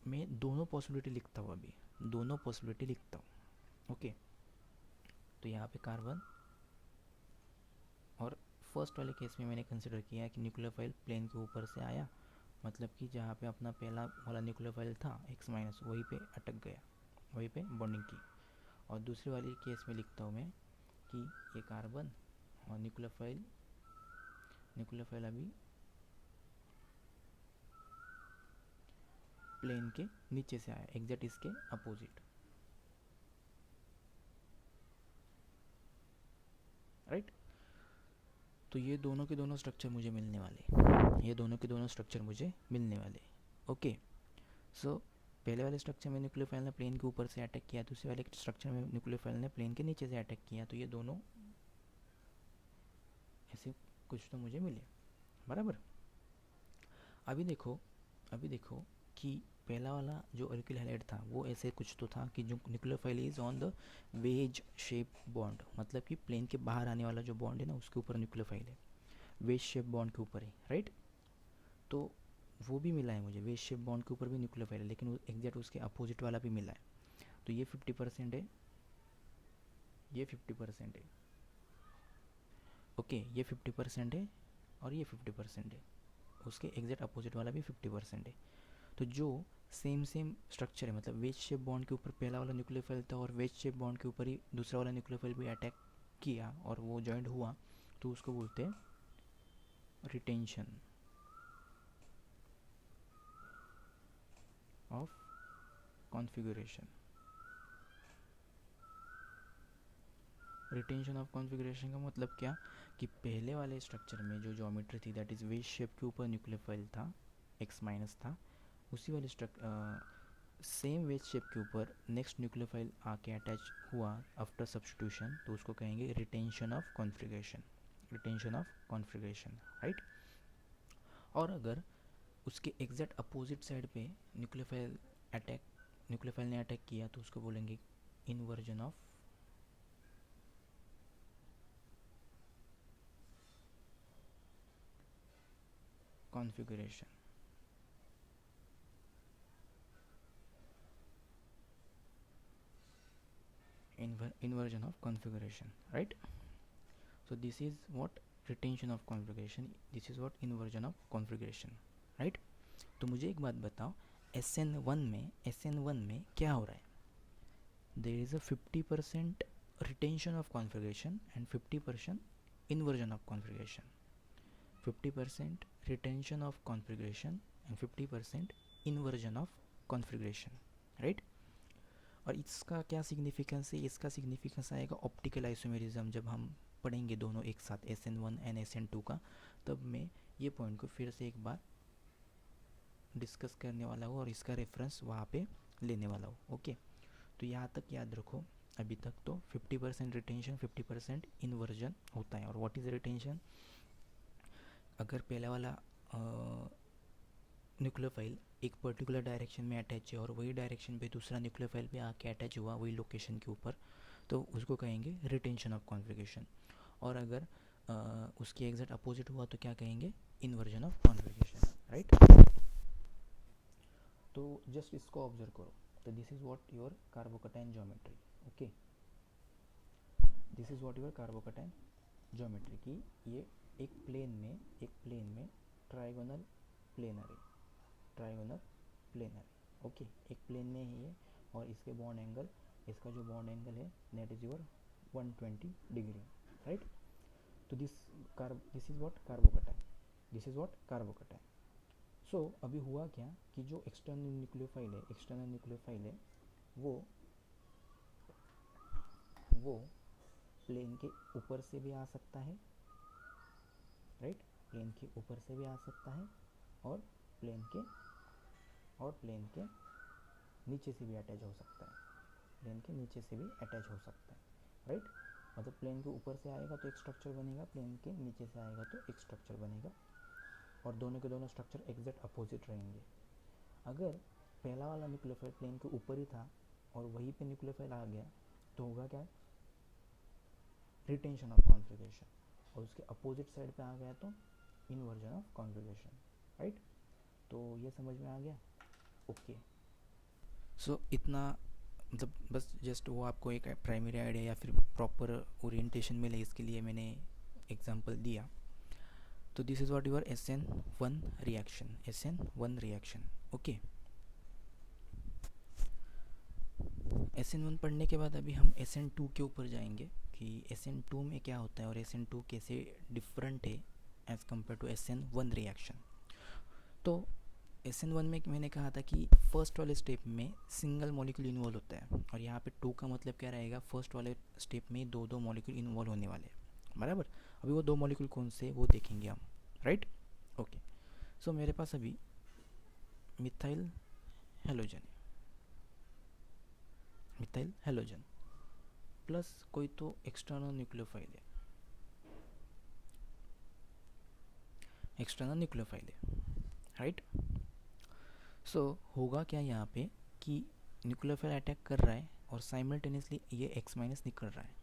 मैं दोनों पॉसिबिलिटी लिखता हूँ, अभी दोनों पॉसिबिलिटी लिखता हूँ। ओके, तो यहाँ पे कार्बन, और फर्स्ट वाले केस में मैंने कंसिडर किया कि न्यूक्लियोफाइल प्लेन के ऊपर से आया, मतलब कि जहाँ पे अपना पहला वाला न्यूक्लियोफाइल था एक्स माइनस, वहीं पे अटक गया, वहीं पे बॉन्डिंग की। और दूसरे वाले केस में लिखता हूँ मैं कि ये कार्बन और न्यूक्लियोफाइल, न्यूक्लियोफाइल अभी प्लेन के नीचे से आया, एग्जैक्ट इसके अपोजिट, राइट। तो ये दोनों के दोनों स्ट्रक्चर मुझे मिलने वाले, ये दोनों के दोनों स्ट्रक्चर मुझे मिलने वाले। ओके, सो पहले वाले स्ट्रक्चर में न्यूक्लियोफाइल ने प्लेन के ऊपर से अटैक किया, दूसरे वाले स्ट्रक्चर में न्यूक्लियोफाइल ने प्लेन के नीचे से अटैक किया, तो ये दोनों ऐसे कुछ तो मुझे मिले, बराबर। अभी देखो, अभी देखो कि पहला वाला जो अल्किल हैलाइड था वो ऐसे कुछ तो था कि जो nucleophile is on the ways shape bond, मतलब कि प्लेन के बाहर आने वाला जो बॉन्ड है ना उसके ऊपर न्यूक्लियोफाइल है, वेज शेप बॉन्ड के ऊपर है, राइट। तो वो भी मिला है मुझे, वेज शेप बॉन्ड के ऊपर भी न्यूक्लियोफाइल है, लेकिन एग्जैक्ट उसके अपोजिट वाला भी मिला है। तो ये 50% है, ये 50% है, ओके, ये 50% है और ये 50% है, उसके एग्जैक्ट अपोजिट वाला भी 50% है। तो जो सेम सेम स्ट्रक्चर है, मतलब वेज शेप बॉन्ड के ऊपर पहला वाला न्यूक्लियोफाइल था और वेज शेप बॉन्ड के ऊपर ही दूसरा वाला न्यूक्लियोफाइल भी अटैक किया और वो जॉइंट हुआ, तो उसको बोलते हैं retention of configuration. Retention of configuration का मतलब क्या कि पहले वाले स्ट्रक्चर में जो ज्योमेट्री थी दैट इज़ वेज शेप के ऊपर न्यूक्लियोफाइल था, एक्स माइनस था, उसी वाले सेम वेज शेप के ऊपर नेक्स्ट न्यूक्लियोफाइल आके अटैच हुआ आफ्टर सब्स्टिट्यूशन, तो उसको कहेंगे retention of configuration, retention of configuration, right. और अगर उसके एग्जैक्ट अपोजिट साइड पे न्यूक्लियोफाइल ने अटैक किया तो उसको बोलेंगे inversion of configuration. Inversion of configuration, right? So this is what retention of configuration, this is what inversion of configuration, right? तो मुझे एक बात बताओ, SN1 में क्या हो रहा है? There is a 50% retention of configuration and 50% inversion of configuration. 50% retention of configuration and 50% inversion of configuration, right? और इसका क्या सिग्निफिकेंस है? इसका सिग्निफिकेंस आएगा ऑप्टिकल आइसोमेरिज्म। जब हम पढ़ेंगे दोनों एक साथ SN1 एंड SN2 का, तब मैं ये पॉइंट को फिर से एक बार डिस्कस करने वाला हूँ और इसका रेफरेंस वहाँ पे लेने वाला हूँ। ओके, तो यहाँ तक याद रखो। अभी तक तो 50% रिटेंशन 50% इन्वर्जन होता है। और व्हाट इज़ रिटेंशन? अगर पहला वाला न्यूक्लियोफाइल एक पर्टिकुलर डायरेक्शन में अटैच है और वही डायरेक्शन पे दूसरा न्यूक्लियोफाइल भी आके अटैच हुआ वही लोकेशन के ऊपर, तो उसको कहेंगे रिटेंशन ऑफ कॉन्फ़िगरेशन। और अगर उसके एग्जैक्ट अपोजिट हुआ तो क्या कहेंगे? Inversion of configuration, right? तो जस्ट इसको ऑब्जर्व करो। तो this is what your carbocation geometry. Okay, this is what your carbocation geometry की ये एक प्लेन में ट्राइगोनल प्लेनर है। ओके, एक प्लेन में है ये, और इसके बॉन्ड एंगल, इसका जो बॉन्ड एंगल है that is your 120 degree, right? तो दिस इज व्हाट कार्बोकैटायन। सो अभी हुआ क्या कि जो एक्सटर्नल न्यूक्लियोफाइल है वो प्लेन के ऊपर से भी आ सकता है, राइट? प्लेन के ऊपर से भी आ सकता है और प्लेन के नीचे से भी अटैच हो सकता है, राइट? मतलब प्लेन के ऊपर से आएगा तो एक स्ट्रक्चर बनेगा, प्लेन के नीचे से आएगा तो एक स्ट्रक्चर बनेगा, और दोनों के दोनों स्ट्रक्चर एग्जैक्ट अपोजिट रहेंगे। अगर पहला वाला न्यूक्लियोफाइल प्लेन के ऊपर ही था और वहीं पे न्यूक्लियोफाइल आ गया तो होगा क्या? Retention of configuration. और उसके अपोजिट साइड पे आ गया तो इन्वर्जन ऑफ कॉन्फ़िगरेशन, राइट? तो ये समझ में आ गया? ओके, सो इतना, मतलब बस जस्ट वो आपको एक प्राइमरी आइडिया या फिर प्रॉपर ओरिएंटेशन मिले इसके लिए मैंने एग्जांपल दिया। तो this is what your SN1 reaction. Okay, SN1 पढ़ने के बाद अभी हम SN2 के ऊपर जाएंगे कि SN2 में क्या होता है और SN2 कैसे डिफरेंट है as compare to SN1 reaction. तो SN1 में मैंने कहा था कि फर्स्ट वाले स्टेप में सिंगल मॉलिक्यूल इन्वॉल्व होता है, और यहाँ पे 2 का मतलब क्या रहेगा? फर्स्ट वाले स्टेप में दो मॉलिक्यूल इन्वॉल्व होने वाले, बराबर? अभी वो 2 मॉलिक्यूल कौन से वो देखेंगे हम, राइट? ओके, सो मेरे पास अभी मिथाइल हेलोजन प्लस कोई तो एक्सटर्नल न्यूक्लियोफाइल है, राइट? सो होगा क्या यहाँ पे कि न्यूक्लियोफाइल अटैक कर रहा है और साइमल्टेनियसली ये X- निकल रहा है।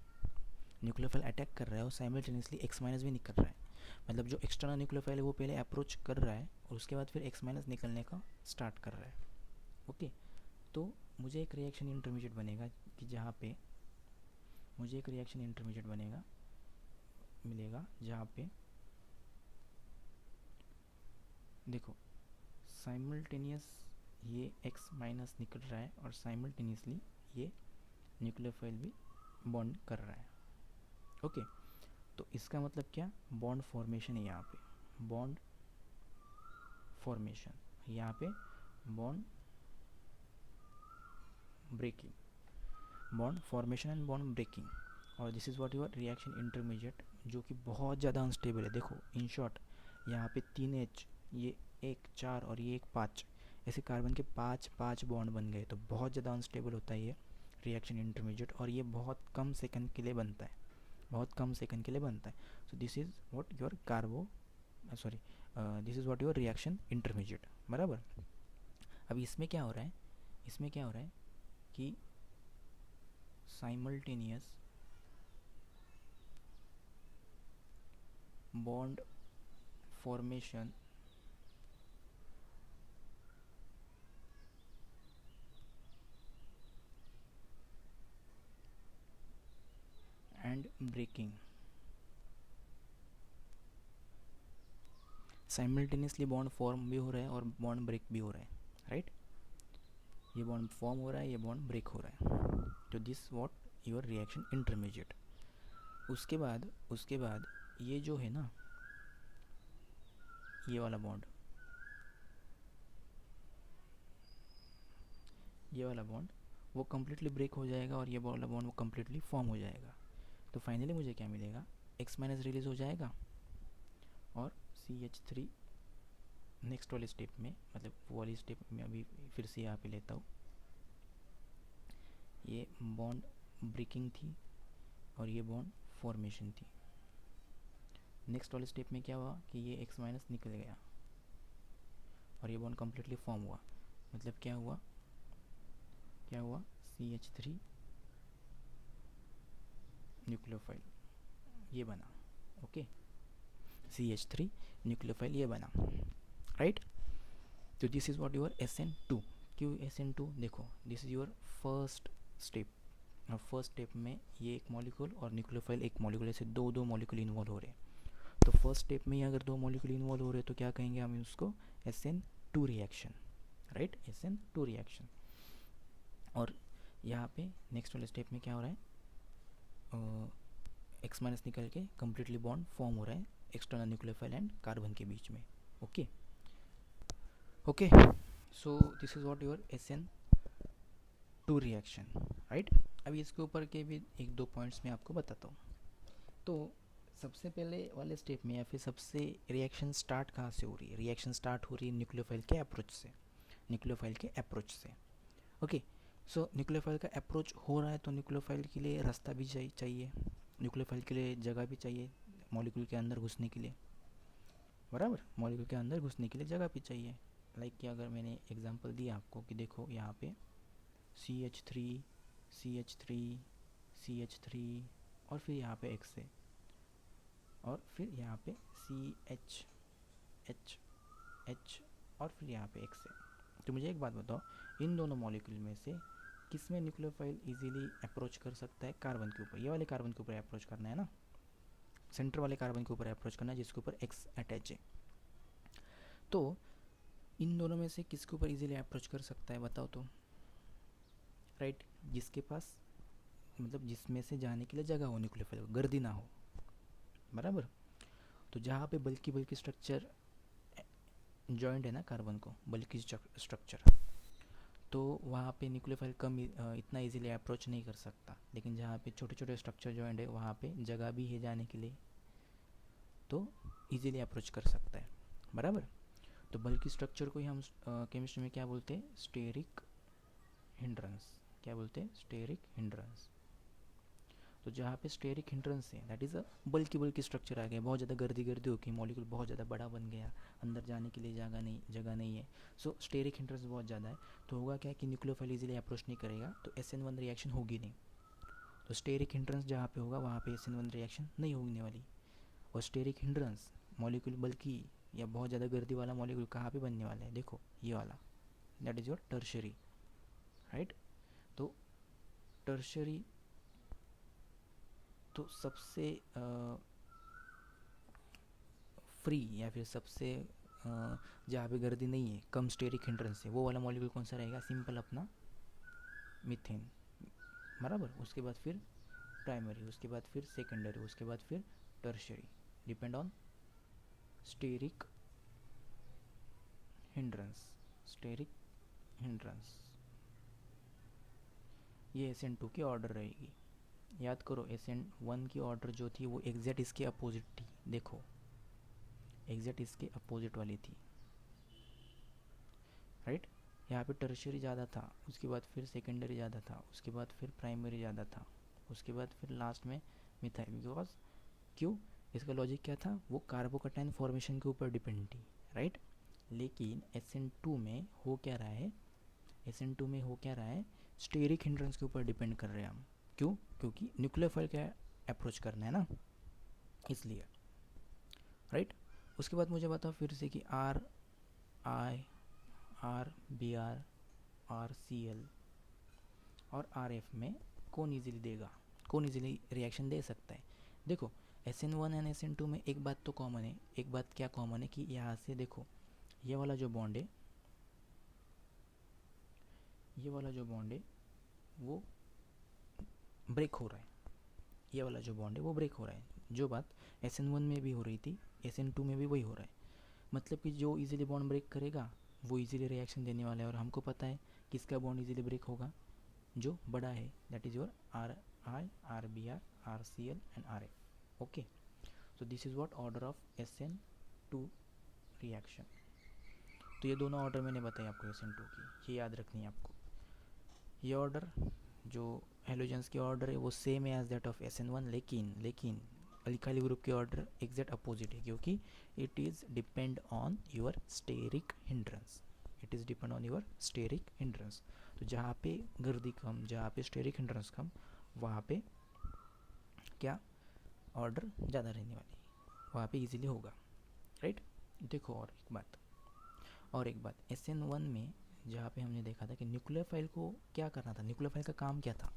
न्यूक्लियोफाइल अटैक कर रहा है और साइमल्टेनियसली X- भी निकल रहा है। मतलब जो एक्सटर्नल न्यूक्लियोफाइल है वो पहले अप्रोच कर रहा है और उसके बाद फिर X- निकलने का स्टार्ट कर रहा है। ओके, तो मुझे एक रिएक्शन इंटरमीडिएट बनेगा कि जहाँ पे मुझे एक रिएक्शन इंटरमीडिएट मिलेगा जहाँ पे देखो साइमल्टेनियस ये X- निकल रहा है और साइमल्टेनियसली ये न्यूक्लियोफाइल भी बॉन्ड कर रहा है। ओके, तो इसका मतलब क्या? बॉन्ड फॉर्मेशन है यहाँ पे, बॉन्ड फॉर्मेशन, यहाँ पे bond breaking, bond formation and bond breaking. और this is what your reaction intermediate, जो कि बहुत ज़्यादा अनस्टेबल है। देखो इन शॉर्ट यहाँ पे 3H, ये 1 4 और ये 1 5, ऐसे कार्बन के 5 बॉन्ड बन गए, तो बहुत ज़्यादा अनस्टेबल होता है ये रिएक्शन इंटरमीडिएट, और ये बहुत कम सेकंड के लिए बनता है, so this is what your this is what your reaction intermediate, बराबर। अब इसमें क्या हो रहा है, इसमें क्या हो रहा है कि simultaneous bond formation and breaking, simultaneously bond form भी हो रहा है और बॉन्ड ब्रेक भी हो रहा है, राइट। ये बॉन्ड फॉर्म हो रहा है, ये बॉन्ड ब्रेक हो रहा है, तो this what your reaction intermediate. उसके बाद ये जो है ना, ये वाला बॉन्ड, ये वाला बॉन्ड वो कम्प्लीटली ब्रेक हो जाएगा और ये वाला बॉन्ड वो कम्प्लीटली फॉर्म हो जाएगा। तो फाइनली मुझे क्या मिलेगा, X माइनस रिलीज हो जाएगा और CH3 नेक्स्ट वाले स्टेप में, मतलब वो वाली स्टेप में अभी फिर से यहाँ पे लेता हूँ, ये बॉन्ड ब्रेकिंग थी और ये बॉन्ड फॉर्मेशन थी। नेक्स्ट वाले स्टेप में क्या हुआ कि ये X माइनस निकल गया और ये बॉन्ड कम्प्लीटली फॉर्म हुआ। मतलब क्या हुआ CH3 न्यूक्लियोफाइल ये बना, ओके, CH3 न्यूक्लियोफाइल ये बना, राइट। तो this is what your SN2। क्यों SN2? देखो, this is your first step, और फर्स्ट स्टेप में ये एक मॉलिक्यूल और न्यूक्लियोफाइल एक मॉलिक्यूल, ऐसे दो मॉलिक्यूल इन्वॉल्व हो रहे हैं। तो फर्स्ट स्टेप में ही अगर 2 मॉलिक्यूल इन्वॉल्व हो रहे हैं तो क्या कहेंगे हम उसको, SN2 reaction, right, SN2 reaction. और यहाँ पे नेक्स्ट वाले स्टेप में क्या हो रहा है, X माइनस निकल के कम्प्लीटली बॉन्ड फॉर्म हो रहा है एक्सटर्नल न्यूक्लियोफाइल एंड कार्बन के बीच में, okay. So this is what your SN2 reaction, right. अभी इसके ऊपर के भी 1-2 पॉइंट्स मैं आपको बताता हूँ। तो सबसे पहले वाले स्टेप में या फिर सबसे रिएक्शन स्टार्ट कहाँ से हो रही है, रिएक्शन स्टार्ट हो रही है न्यूक्लियोफाइल के अप्रोच से, ओके। सो न्यूक्लियोफाइल का अप्रोच हो रहा है तो न्यूक्लियोफाइल के लिए रास्ता भी चाहिए, न्यूक्लियोफाइल के लिए जगह भी चाहिए मॉलिक्यूल के अंदर घुसने के लिए, बराबर। मॉलिक्यूल के अंदर घुसने के लिए जगह भी चाहिए। लाइक कि अगर मैंने एग्जांपल दिया आपको कि देखो यहाँ पे CH3 और फिर यहाँ पे X है और फिर यहाँ पे CH और फिर यहाँ पे X है। तो मुझे एक बात बताओ, इन दोनों मॉलिक्यूल में से किस में न्यूक्लियोफाइल इजीली अप्रोच कर सकता है? कार्बन के ऊपर, ये वाले कार्बन के ऊपर अप्रोच करना है ना, सेंटर वाले कार्बन के ऊपर अप्रोच करना है जिसके ऊपर X अटैच है। तो इन दोनों में से किसके ऊपर इजीली अप्रोच कर सकता है बताओ तो, राइट। जिसके पास, मतलब जिसमें से जाने के लिए जगह हो न्यूक्लियोफाइल, गर्दी ना हो, बराबर। तो जहाँ पे बल्कि स्ट्रक्चर जॉइंट है ना कार्बन को, बल्कि स्ट्रक्चर, तो वहाँ पे न्यूक्लियोफाइल कम इतना इजीली अप्रोच नहीं कर सकता। लेकिन जहाँ पे छोटे स्ट्रक्चर जॉइंट है वहाँ पे जगह भी है जाने के लिए, तो इजीली अप्रोच कर सकता है, बराबर। तो बल्कि स्ट्रक्चर को ही हम केमिस्ट्री में क्या बोलते हैं, स्टेरिक हिंड्रेंस। क्या बोलते हैं? Steric hindrance. तो जहाँ पे स्टेरिक हिंड्रेंस है that is a bulky structure आ गया, बहुत ज़्यादा गर्दी हो गई, मॉलिक्यूल बहुत ज़्यादा बड़ा बन गया, अंदर जाने के लिए जगह नहीं है। सो स्टेरिक हिंड्रेंस बहुत ज़्यादा है, तो होगा क्या कि न्यूक्लियोफाइल इजीली अप्रोच नहीं करेगा, तो SN1 रिएक्शन होगी नहीं। तो स्टेरिक हिंड्रेंस जहाँ पे होगा वहाँ पे SN1 रिएक्शन नहीं होने वाली। और स्टेरिक हिंड्रेंस मॉलिक्यूल बल्कि या बहुत ज़्यादा गर्दी वाला मॉलिक्यूल कहाँ पे बनने वाला है, देखो ये वाला, that is your tertiary, right. तो टर्शरी तो सबसे फ्री या फिर सबसे जहाँ पे गर्दी नहीं है, कम स्टेरिक हिंड्रेंस है, वो वाला मॉलिक्यूल कौन सा रहेगा? सिंपल अपना मीथेन, बराबर। उसके बाद फिर प्राइमरी, उसके बाद फिर सेकेंडरी, उसके बाद फिर tertiary, depend on steric hindrance. ये SN2 की ऑर्डर रहेगी। याद करो SN1 की ऑर्डर जो थी वो एग्जैक्ट इसके अपोजिट थी, देखो एग्जैक्ट इसके अपोजिट वाली थी, राइट। यहाँ पे टर्शरी ज़्यादा था, उसके बाद फिर सेकेंडरी ज़्यादा था, उसके बाद फिर प्राइमरी ज़्यादा था, उसके बाद फिर लास्ट में मिथाइल। बिकॉज क्यों? इसका लॉजिक क्या था, वो कार्बोकटाइन फॉर्मेशन के ऊपर डिपेंड थी, राइट। लेकिन SN2 में हो क्या रहा है, SN2 में हो क्या रहा है, स्टेरिक हिंड्रेंस के ऊपर डिपेंड कर रहे हैं हम। क्यों? क्योंकि न्यूक्लियोफाइल का अप्रोच करना है ना, इसलिए, राइट। उसके बाद मुझे बताओ फिर से कि RI, RBr, RCl और RF में कौन इजीली देगा, कौन इजीली रिएक्शन दे सकता है। देखो SN1 एंड SN2 में एक बात तो कॉमन है, एक बात क्या कॉमन है कि यहाँ से देखो ये वाला जो बॉन्ड है, ये वाला जो बॉन्ड है वो ब्रेक हो रहा है, ये वाला जो बॉन्ड है वो ब्रेक हो रहा है। जो बात SN1 में भी हो रही थी, SN2 में भी वही हो रहा है। मतलब कि जो इजीली बॉन्ड ब्रेक करेगा वो इजीली रिएक्शन देने वाला है, और हमको पता है किसका बॉन्ड इजीली ब्रेक होगा, जो बड़ा है, that is your RI, RBr, RCl and RA। Okay, so this is what order of SN2 reaction. तो ये दोनों ऑर्डर मैंने बताया आपको SN2 की, ये याद रखनी है आपको। ये ऑर्डर जो हेलोजेंस के ऑर्डर है वो सेम है एज दैट ऑफ SN1, लेकिन अल्काइल ग्रुप के ऑर्डर एग्जैक्ट अपोजिट है, क्योंकि it is depend on your steric hindrance, it is depend on your steric hindrance. तो जहाँ पे गर्दी कम, जहाँ पे स्टेरिक हिंड्रेंस कम, वहाँ पे क्या ऑर्डर ज़्यादा रहने वाली है, वहाँ पे इजीली होगा, राइट। देखो और एक बात SN1 में जहाँ पे हमने देखा था कि न्यूक्लियोफाइल को क्या करना था, न्यूक्लियोफाइल का काम क्या था,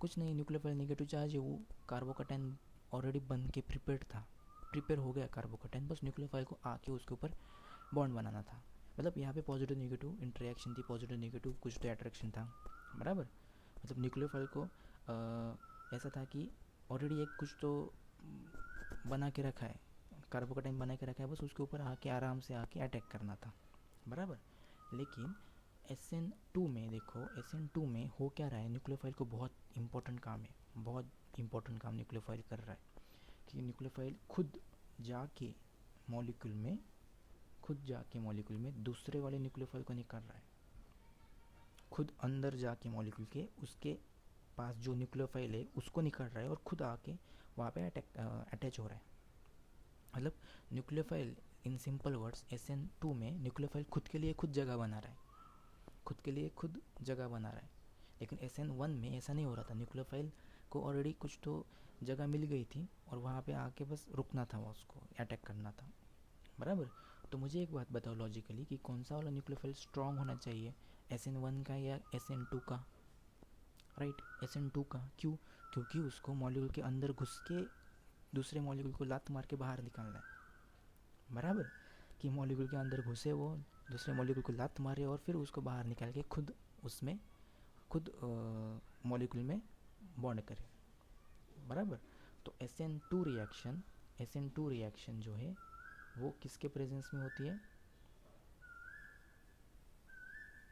कुछ नहीं, न्यूक्लियोफाइल नेगेटिव चार्ज है, वो कार्बोकटाइन ऑलरेडी बन के प्रिपेयर हो गया कार्बोकटाइन, बस न्यूक्लियोफाइल को आके उसके ऊपर बॉन्ड बनाना था। मतलब यहाँ पे पॉजिटिव नेगेटिव इंटरेक्शन थी, पॉजिटिव नेगेटिव कुछ तो अट्रैक्शन था, बराबर। मतलब न्यूक्लियोफाइल को ऐसा था कि ऑलरेडी एक कुछ तो बना के रखा है, कार्बोकटाइन बना के रखा है, बस उसके ऊपर आके आराम से आके अटैक करना था, बराबर। लेकिन SN2 में देखो, SN2 में हो क्या रहा है, न्यूक्लियोफाइल को बहुत इंपॉर्टेंट काम है, बहुत इंपॉर्टेंट काम न्यूक्लियोफाइल कर रहा है कि न्यूक्लियोफाइल खुद जाके मॉलिक्यूल में दूसरे वाले न्यूक्लियोफाइल को निकाल रहा है, खुद अंदर जाके मॉलिक्यूल के उसके पास जो न्यूक्लियोफाइल है उसको निकाल रहा है, और खुद आके वहाँ पे अटैच हो रहा है। मतलब nucleophile, in simple words, SN2 में न्यूक्लियोफाइल खुद के लिए खुद जगह बना रहा है, खुद के लिए खुद जगह बना रहा है। लेकिन SN1 में ऐसा नहीं हो रहा था, न्यूक्लियोफाइल को ऑलरेडी कुछ तो जगह मिल गई थी, और वहाँ पे आके बस रुकना था, उसको अटैक करना था, बराबर। तो मुझे एक बात बताओ लॉजिकली कि कौन सा वाला न्यूक्लियोफाइल स्ट्रॉन्ग होना चाहिए, SN1 का या SN2 का, राइट, SN2 का। क्यों? क्योंकि उसको मॉलिक्यूल के अंदर घुस के दूसरे मॉलिक्यूल को लात मार के बाहर निकालना है, बराबर। कि मॉलिक्यूल के अंदर घुसे वो, दूसरे मॉलिक्यूल को लात मारे और फिर उसको बाहर निकाल के खुद मॉलिक्यूल में बॉन्ड करे, बराबर। तो SN2 रिएक्शन जो है वो किसके प्रेजेंस में होती है,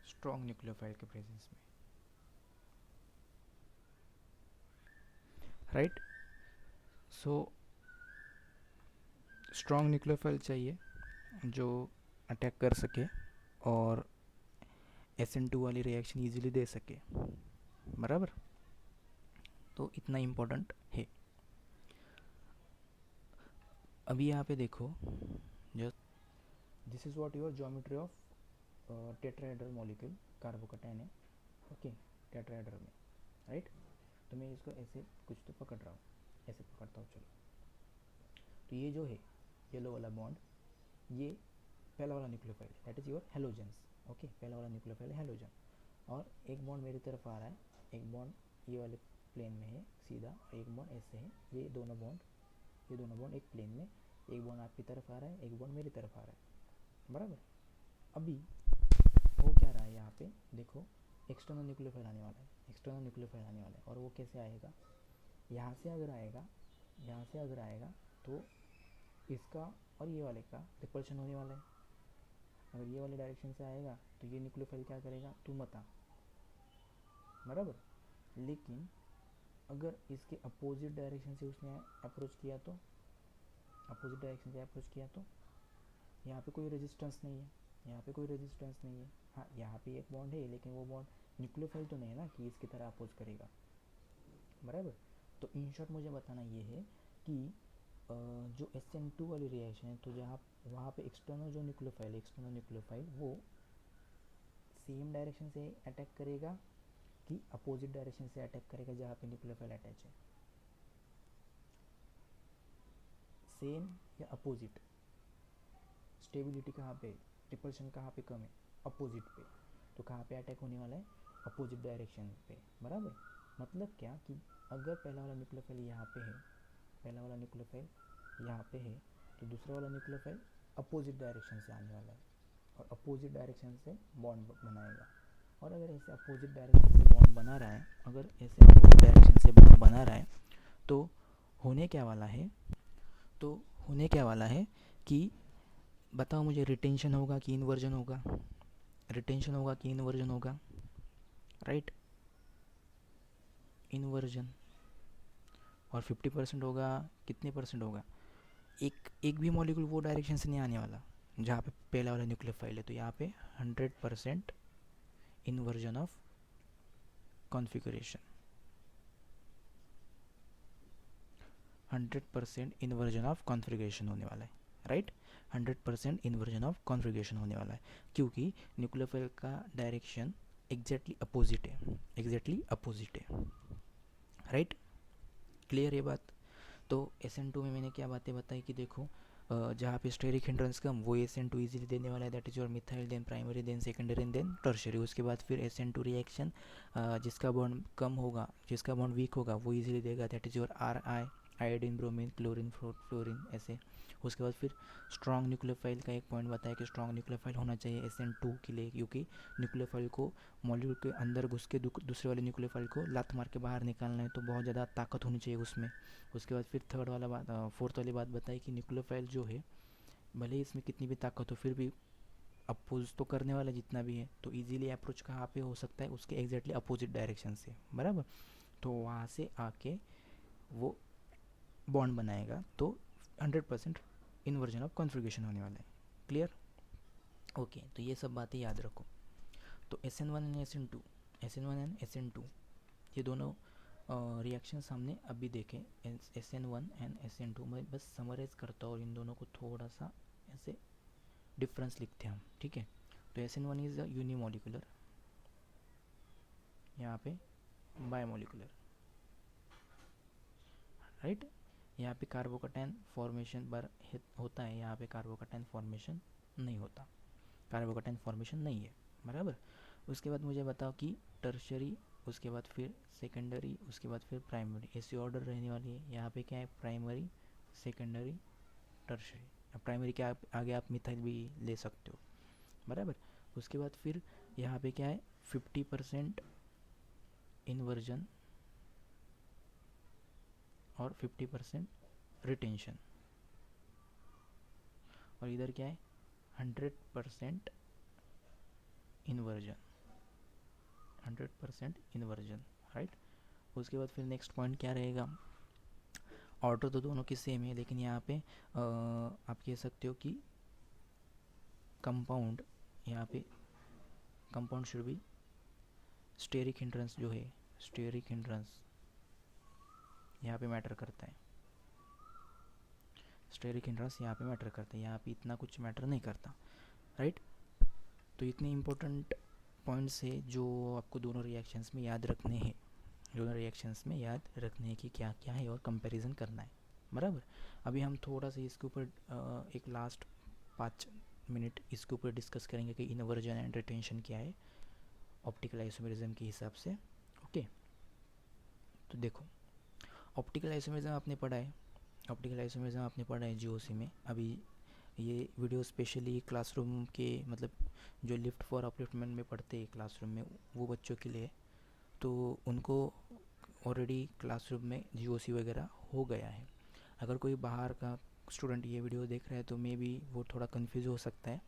स्ट्रॉन्ग न्यूक्लियोफाइल के प्रेजेंस में, राइट। सो स्ट्रॉन्ग न्यूक्लियोफाइल चाहिए जो अटैक कर सके और SN2 वाली रिएक्शन इजीली दे सके, बराबर। तो इतना इम्पोर्टेंट है। अभी यहाँ पे देखो, just this is what your geometry of tetrahedral molecule, कार्बोकटाइन है, ओके, टेट्राहेड्रल में, राइट। तो मैं इसको ऐसे कुछ तो पकड़ रहा हूँ, ऐसे पकड़ता हूँ, चलो। तो ये जो है येलो वाला बॉन्ड, ये पहला वाला nucleophile, that is your halogens, okay, पहला वाला न्यूक्लियोफाइल है हेलोजन, और एक बॉन्ड मेरी तरफ आ रहा है, एक बॉन्ड ये वाले प्लेन में है सीधा, और एक बॉन्ड ऐसे है, ये दोनों बॉन्ड एक प्लेन में, एक बॉन्ड आपकी तरफ आ रहा है, एक बॉन्ड मेरी तरफ आ रहा है, बराबर। अभी हो क्या रहा है यहाँ पे, देखो एक्सटर्नल न्यूक्लियोफाइल आने वाला है, और वो कैसे आएगा, यहाँ से अगर आएगा तो इसका और ये वाले का रिपल्शन होने वाला है। अगर ये वाले डायरेक्शन से आएगा तो ये न्यूक्लियोफाइल क्या करेगा, तू मत आ, बराबर। लेकिन अगर इसके अपोजिट डायरेक्शन से उसने अप्रोच किया तो यहाँ पे कोई रेजिस्टेंस नहीं है, हाँ यहाँ पे एक बॉन्ड है, लेकिन वो बॉन्ड न्यूक्लियोफाइल तो नहीं है ना कि इसकी तरह अपोज करेगा, बराबर। तो इन शॉर्ट मुझे बताना ये है कि जो SN2 वाली रिएक्शन है, तो जहाँ वहाँ पे एक्सटर्नल जो न्यूक्लियोफाइल वो सेम डायरेक्शन से अटैक करेगा कि अपोजिट डायरेक्शन से अटैक करेगा जहाँ पे न्यूक्लियोफाइल अटैच है, सेम या अपोजिट। स्टेबिलिटी कहाँ पे, रिपल्शन कहाँ पे कम है, अपोजिट पे। तो कहाँ पे अटैक होने वाला है, अपोजिट डायरेक्शन पे, बराबर। मतलब क्या कि अगर पहला वाला न्यूक्लियोफाइल यहाँ पे है, पहला वाला न्यूक्लियोफाइल यहाँ पे है, तो दूसरा वाला न्यूक्लियोफाइल अपोजिट डायरेक्शन से आने वाला है और अपोजिट डायरेक्शन से बॉन्ड बनाएगा। और अगर ऐसे अपोजिट डायरेक्शन से बॉन्ड बना रहा है, अगर ऐसे अपोजिट डायरेक्शन से बॉन्ड बना रहा है, तो होने क्या वाला है, तो होने क्या वाला है कि बताओ मुझे, रिटेंशन होगा कि इन्वर्जन होगा, रिटेंशन होगा कि इन्वर्जन होगा, राइट, इन्वर्जन। और 50% होगा, कितने परसेंट होगा, एक भी मॉलिक्यूल वो डायरेक्शन से नहीं आने वाला जहाँ पे पहला वाला न्यूक्लियोफाइल है। तो यहाँ पे 100% inversion of configuration, 100% inversion of configuration होने वाला है, राइट। 100% इन्वर्जन ऑफ कॉन्फ़िगरेशन होने वाला है, क्योंकि न्यूक्लियोफाइल का डायरेक्शन एग्जैक्टली अपोजिट है, एग्जैक्टली अपोजिट है, राइट। क्लियर ये बात। तो SN2 में मैंने क्या बातें बताई कि देखो, जहाँ पे स्टेरिक हिंड्रेंस कम, वो SN2 इजीली देने वाला है, that is your methyl, then primary, then secondary, then tertiary. उसके बाद फिर SN2 रिएक्शन, जिसका बॉन्ड कम होगा, जिसका बॉन्ड वीक होगा, वो इजीली देगा, that is your RI, iodine, bromine, chlorine, fluorine, ऐसे। उसके बाद फिर स्ट्रॉन्ग न्यूक्लियोफाइल का एक पॉइंट बताया कि स्ट्रॉन्ग न्यूक्लियोफाइल होना चाहिए SN2 के लिए, क्योंकि न्यूक्लियोफाइल को मॉलिक्यूल के अंदर घुस के दूसरे वाले न्यूक्लियोफाइल को लात मार के बाहर निकालना है, तो बहुत ज़्यादा ताकत होनी चाहिए उसमें। उसके बाद फिर फोर्थ वाली बात बताई कि न्यूक्लियोफाइल जो है, भले ही इसमें कितनी भी ताकत हो, फिर भी अपोज तो करने वाला जितना भी है, तो इजीली अप्रोच कहाँ पे हो सकता है, उसके एग्जैक्टली अपोजिट डायरेक्शन से, बराबर। तो वहाँ से आके वो बॉन्ड बनाएगा, तो 100% इन्वर्जन ऑफ कॉन्फ़िगरेशन होने वाला है। Clear, okay. तो ये सब बातें याद रखो। तो SN1 एंड SN2 ये दोनों रिएक्शंस हमने अभी देखे, SN1 एंड SN2। मैं बस समराइज करता हूँ और इन दोनों को थोड़ा सा ऐसे डिफरेंस लिखते हैं हम, ठीक है। तो SN1 इज अ यूनिमोलिकुलर, यहाँ पे बायोमोलिकुलर, राइट। यहाँ पे कार्बोकैटायन फॉर्मेशन बार होता है, यहाँ पे कार्बोकैटायन फॉर्मेशन नहीं होता, कार्बोकैटायन फॉर्मेशन नहीं है, बराबर। उसके बाद मुझे बताओ कि टर्शरी, उसके बाद फिर सेकेंडरी, उसके बाद फिर प्राइमरी, ऐसी ऑर्डर रहने वाली है। यहाँ पे क्या है, प्राइमरी, सेकेंडरी, टर्शरी। प्राइमरी के आगे आप मिथाइल भी ले सकते हो, बराबर। उसके बाद फिर यहाँ पे क्या है, 50% इन्वर्जन और 50% रिटेंशन। और इधर क्या है, 100% इन्वर्जन, 100% इन्वर्जन, राइट। उसके बाद फिर नेक्स्ट पॉइंट क्या रहेगा, ऑर्डर तो दोनों की सेम है, लेकिन यहाँ पे आप कह सकते हो कि कंपाउंड, यहाँ पे compound should be steric hindrance, जो है स्टेरिक हिंड्रेंस यहाँ पे मैटर करता है, स्टेरिक हिंड्रेंस यहाँ पे मैटर करता है, यहाँ पे इतना कुछ मैटर नहीं करता, राइट। तो इतने इम्पोर्टेंट पॉइंट्स है जो आपको दोनों रिएक्शंस में याद रखने हैं, दोनों रिएक्शंस में याद रखने हैं कि क्या क्या है और कंपैरिजन करना है, बराबर। अभी हम थोड़ा सा इसके ऊपर एक लास्ट 5 मिनट इसके ऊपर डिस्कस करेंगे कि इन्वर्जन एंड रिटेंशन क्या है ऑप्टिकल आइसोमेरिज्म के हिसाब से, ओके। तो देखो, ऑप्टिकल आइसोमेरिज्म आपने पढ़ा है, ऑप्टिकल आइसोमेरिज्म आपने पढ़ा है GOC में। अभी ये वीडियो स्पेशली क्लासरूम के, मतलब जो लिफ्ट फॉर अपलिफ्टमेंट में पढ़ते हैं क्लासरूम में, वो बच्चों के लिए, तो उनको ऑलरेडी क्लासरूम में GOC वगैरह हो गया है। अगर कोई बाहर का स्टूडेंट ये वीडियो देख रहा है तो मे बी वो थोड़ा कंफ्यूज हो सकता है,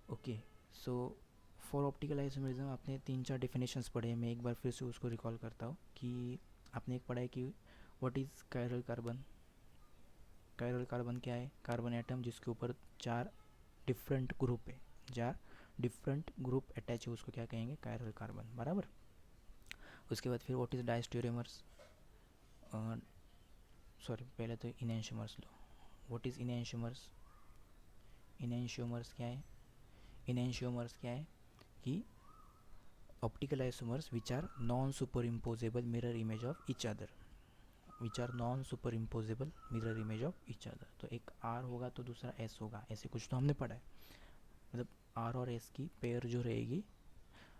okay. So for optical isomerism आपने 3-4 डेफिनेशंस पढ़े हैं, मैं एक बार फिर से उसको रिकॉल करता हूँ कि आपने एक पढ़ा है कि what is chiral carbon. Chiral carbon क्या है, कार्बन एटम जिसके ऊपर 4 डिफरेंट ग्रुप है, 4 डिफरेंट ग्रुप अटैच है, उसको क्या कहेंगे, कायरल कार्बन, बराबर। उसके बाद फिर व्हाट इज़ डायस्टेरियोमर्स, सॉरी पहले तो इनैंशियोमर्स लो. What is इनैंशियोमर्स? इनैंशियोमर्स क्या है? इनैंशियोमर्स क्या है कि optical isomers which are non super imposable mirror image of each other. Which are non super imposable mirror image of each other. तो एक आर होगा तो दूसरा एस होगा, ऐसे कुछ तो हमने पढ़ा है. मतलब आर और एस की पेयर जो रहेगी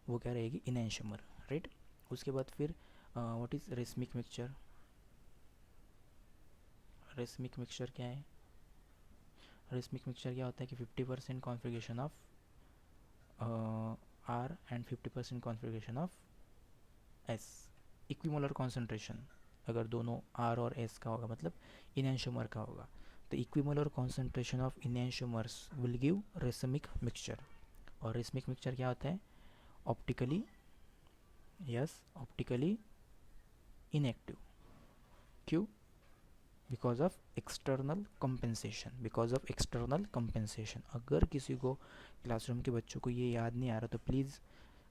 वो क्या रहेगी? Enantiomer, right. उसके बाद फिर what is racemic mixture? Racemic mixture क्या है? रेसमिक मिक्सचर क्या होता है कि 50% configuration of R and 50% configuration of S. Equimolar concentration अगर दोनों आर और एस का होगा मतलब इनैंशियोमर का होगा, तो equimolar concentration of enantiomers will give racemic mixture. और रेसमिक मिक्सचर क्या होता है? Optically, yes, optically inactive. क्यों? Because of external compensation. Because of external compensation. अगर किसी को क्लासरूम के बच्चों को ये याद नहीं आ रहा तो प्लीज़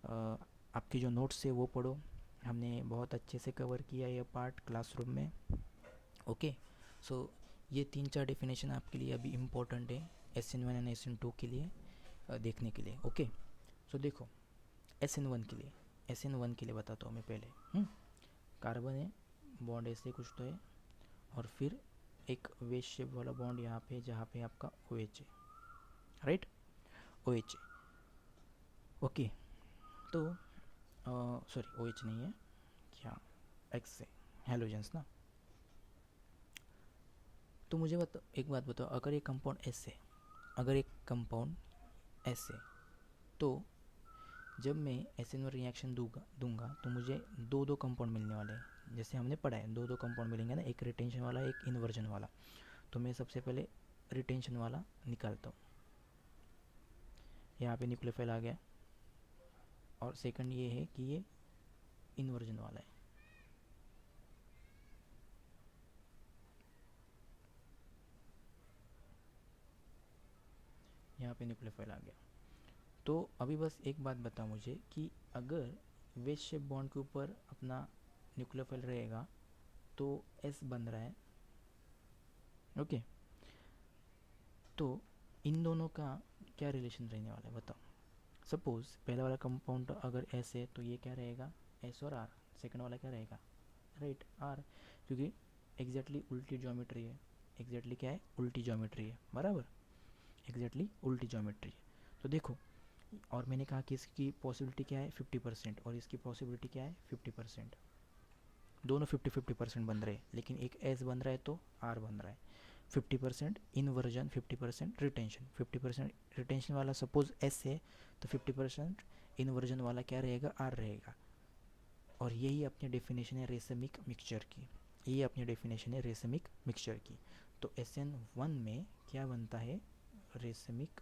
आपके जो नोट्स है वो पढ़ो. हमने बहुत अच्छे से कवर किया ये पार्ट क्लासरूम में. ओके, सो ये 3-4 डेफिनेशन आपके लिए अभी इम्पोर्टेंट है SN1 एंड SN2 के लिए देखने के लिए. ओके, सो देखो SN1 के लिए, SN1 के लिए बताता हूँ मैं पहले. कार्बन है, बॉन्ड ऐसे कुछ तो है, और फिर एक वेज शेप वाला बॉन्ड यहाँ पे जहाँ पे आपका OH है, राइट. OH है. ओके, तो सॉरी OH नहीं है, क्या X है, हेलोजेंस ना. तो मुझे एक बात बताओ, अगर एक कंपाउंड S है, अगर एक कंपाउंड S है, तो जब मैं SN1 रिएक्शन दूंगा तो मुझे दो कंपाउंड मिलने वाले हैं. जैसे हमने पढ़ा है दो कंपाउंड मिलेंगे ना, एक रिटेंशन वाला एक इन्वर्जन वाला. तो मैं सबसे पहले रिटेंशन वाला निकालता हूँ. यहाँ पे न्यूक्लियोफाइल आ गया. और सेकंड ये है कि ये इन्वर्जन वाला है. यहाँ पे न्यूक्लियोफाइल आ गया. तो अभी बस एक बात बताओ मुझे कि अगर वेज शेप बॉन्ड के ऊपर अपना न्यूक्लियोफाइल रहेगा तो S बन रहा है. ओके, तो इन दोनों का क्या रिलेशन रहने वाला है बताओ. सपोज पहला वाला कंपाउंड अगर S है तो ये क्या रहेगा? S और R. सेकंड वाला क्या रहेगा? Right, R. क्योंकि एग्जैक्टली उल्टी ज्योमेट्री है. एग्जैक्टली क्या है? उल्टी ज्योमेट्री है, बराबर. एग्जैक्टली उल्टी ज्योमेट्री है. तो देखो, और मैंने कहा कि इसकी पॉसिबिलिटी क्या है? 50%. और इसकी पॉसिबिलिटी क्या है? 50%. दोनों 50-50% बन रहे हैं, लेकिन एक S बन रहा है तो R बन रहा है. 50% इन्वर्जन, 50% रिटेंशन. 50% रिटेंशन वाला सपोज S है तो 50% इन्वर्जन वाला क्या रहेगा? R रहेगा. और यही अपनी डेफिनेशन है रेसमिक मिक्सचर की. ये अपनी डेफिनेशन है रेसमिक मिक्सचर की. तो SN1 में क्या बनता है? Racemic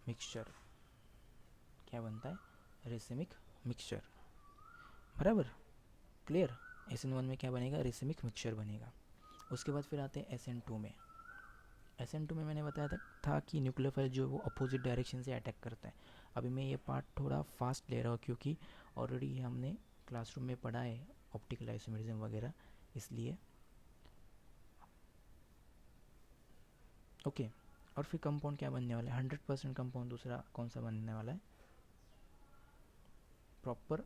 mixture. क्या बनता है? रेसमिक मिक्सचर, बराबर. क्लियर. SN1 में क्या बनेगा? रेसमिक मिक्सचर बनेगा. उसके बाद फिर आते हैं SN2 में. SN2 में मैंने बताया था कि न्यूक्लियोफाइल जो है वो अपोजिट डायरेक्शन से अटैक करता है. अभी मैं ये पार्ट थोड़ा फास्ट ले रहा हूँ क्योंकि ऑलरेडी हमने क्लासरूम में पढ़ा है ऑप्टिकल आइसोमेरिज्म वगैरह, इसलिए. ओके, और फिर कंपाउंड क्या बनने वाला है? 100% कंपाउंड दूसरा कौन सा बनने वाला है? प्रॉपर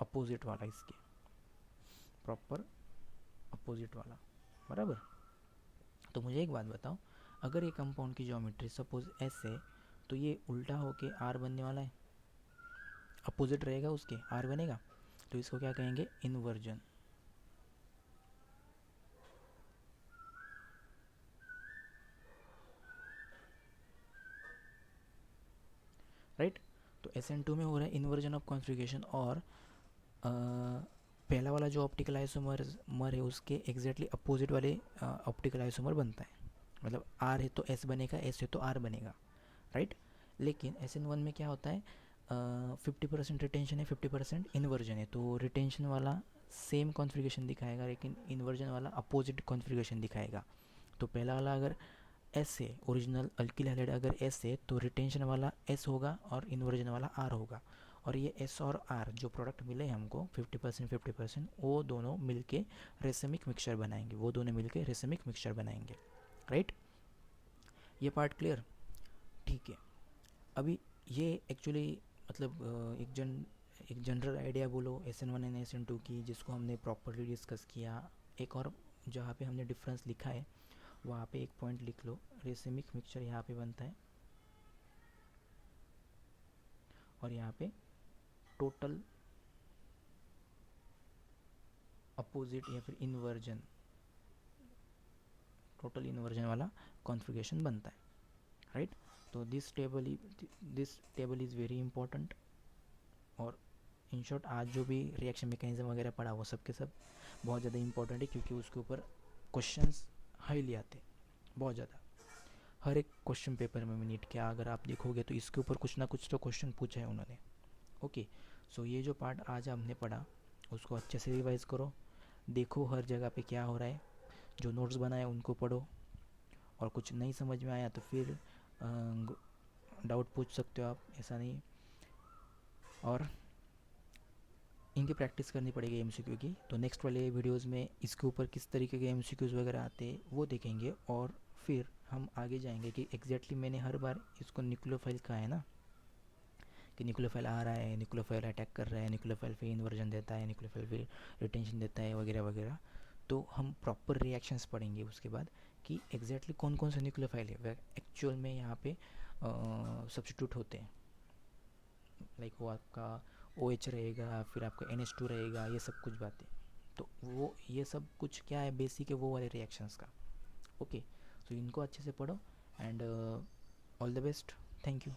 अपोजिट वाला. इसके प्रॉपर अपोजिट वाला, बराबर. तो मुझे एक बात बताओ, अगर ये कंपाउंड की ज्योमेट्री सपोज S है तो ये उल्टा होके R बनने वाला है. अपोजिट रहेगा उसके, R बनेगा. तो इसको क्या कहेंगे? इन्वर्जन. राइट. तो SN2 में हो रहा है इन्वर्जन ऑफ कॉन्फ़िगरेशन. और पहला वाला जो ऑप्टिकल आइसोमर है उसके एग्जैक्टली अपोजिट वाले ऑप्टिकल आइसोमर बनता है. मतलब R है तो S बनेगा, S है तो R बनेगा, राइट. लेकिन SN1 में क्या होता है? 50% रिटेंशन है, 50% इन्वर्जन है. तो रिटेंशन वाला सेम कॉन्फ़िगरेशन दिखाएगा लेकिन इन्वर्जन वाला अपोजिट कॉन्फ़िगरेशन दिखाएगा. तो पहला वाला अगर S है, ओरिजिनल अल्किल हैलाइड अगर S है तो रिटेंशन वाला S होगा और इन्वर्जन वाला R होगा. और ये एस और आर जो प्रोडक्ट मिले हमको 50% वो दोनों मिलके रेसमिक मिक्सचर बनाएंगे, वो दोनों मिलके रेसमिक मिक्सचर बनाएंगे, राइट। ये पार्ट क्लियर, ठीक है। अभी ये एक्चुअली मतलब एक जनरल आइडिया बोलो SN1 एंड SN2 की, जिसको हमने प्रॉपरली डिस्कस किया। एक और जहाँ पे हमने डिफरेंस लिखा है वहाँ पे एक पॉइंट लिख लो, रेसिमिक मिक्सचर यहाँ पे बनता है और यहाँ पे टोटल अपोजिट या फिर टोटल इन्वर्जन वाला कॉन्फ़िगरेशन बनता है, राइट। तो this table is very important. और इन शॉर्ट आज जो भी रिएक्शन मैकेनिज्म वगैरह पढ़ा वो सब के सब बहुत ज़्यादा इंपॉर्टेंट है, क्योंकि उसके ऊपर क्वेश्चंस हाईली आते हैं, बहुत ज़्यादा। हर एक क्वेश्चन पेपर में मिनट क्या अगर आप देखोगे तो इसके ऊपर कुछ ना कुछ तो क्वेश्चन पूछा है उन्होंने। ओके, सो ये जो पार्ट आज हमने पढ़ा उसको अच्छे से रिवाइज करो, देखो हर जगह पे क्या हो रहा है, जो नोट्स बनाए उनको पढ़ो, और कुछ नहीं समझ में आया तो फिर डाउट पूछ सकते हो आप, ऐसा नहीं। और इनकी प्रैक्टिस करनी पड़ेगी MCQ की। तो नेक्स्ट वाले वीडियोस में इसके ऊपर किस तरीके के MCQs वगैरह आते हैं वो देखेंगे, और फिर हम आगे जाएंगे कि एग्जैक्टली मैंने हर बार इसको न्यूक्लियोफाइल कहा है ना, कि न्यूक्लियोफाइल आ रहा है, न्यूक्लियोफाइल अटैक कर रहा है, न्यूक्लियोफाइल फिर इन्वर्जन देता है, न्यूक्लियोफाइल फिर रिटेंशन देता है वगैरह वगैरह। तो हम प्रॉपर रिएक्शंस पढ़ेंगे उसके बाद कि एग्जैक्टली कौन कौन से न्यूक्लियोफाइल है एक्चुअल में यहाँ पे सब्स्टिट्यूट होते हैं। लाइक वो आपका OH रहेगा, फिर आपका NH2 रहेगा, ये सब कुछ बातें। तो वो ये सब कुछ क्या है, बेसिक है वो वाले रिएक्शंस का। ओके, तो इनको अच्छे से पढ़ो and all the best, thank you.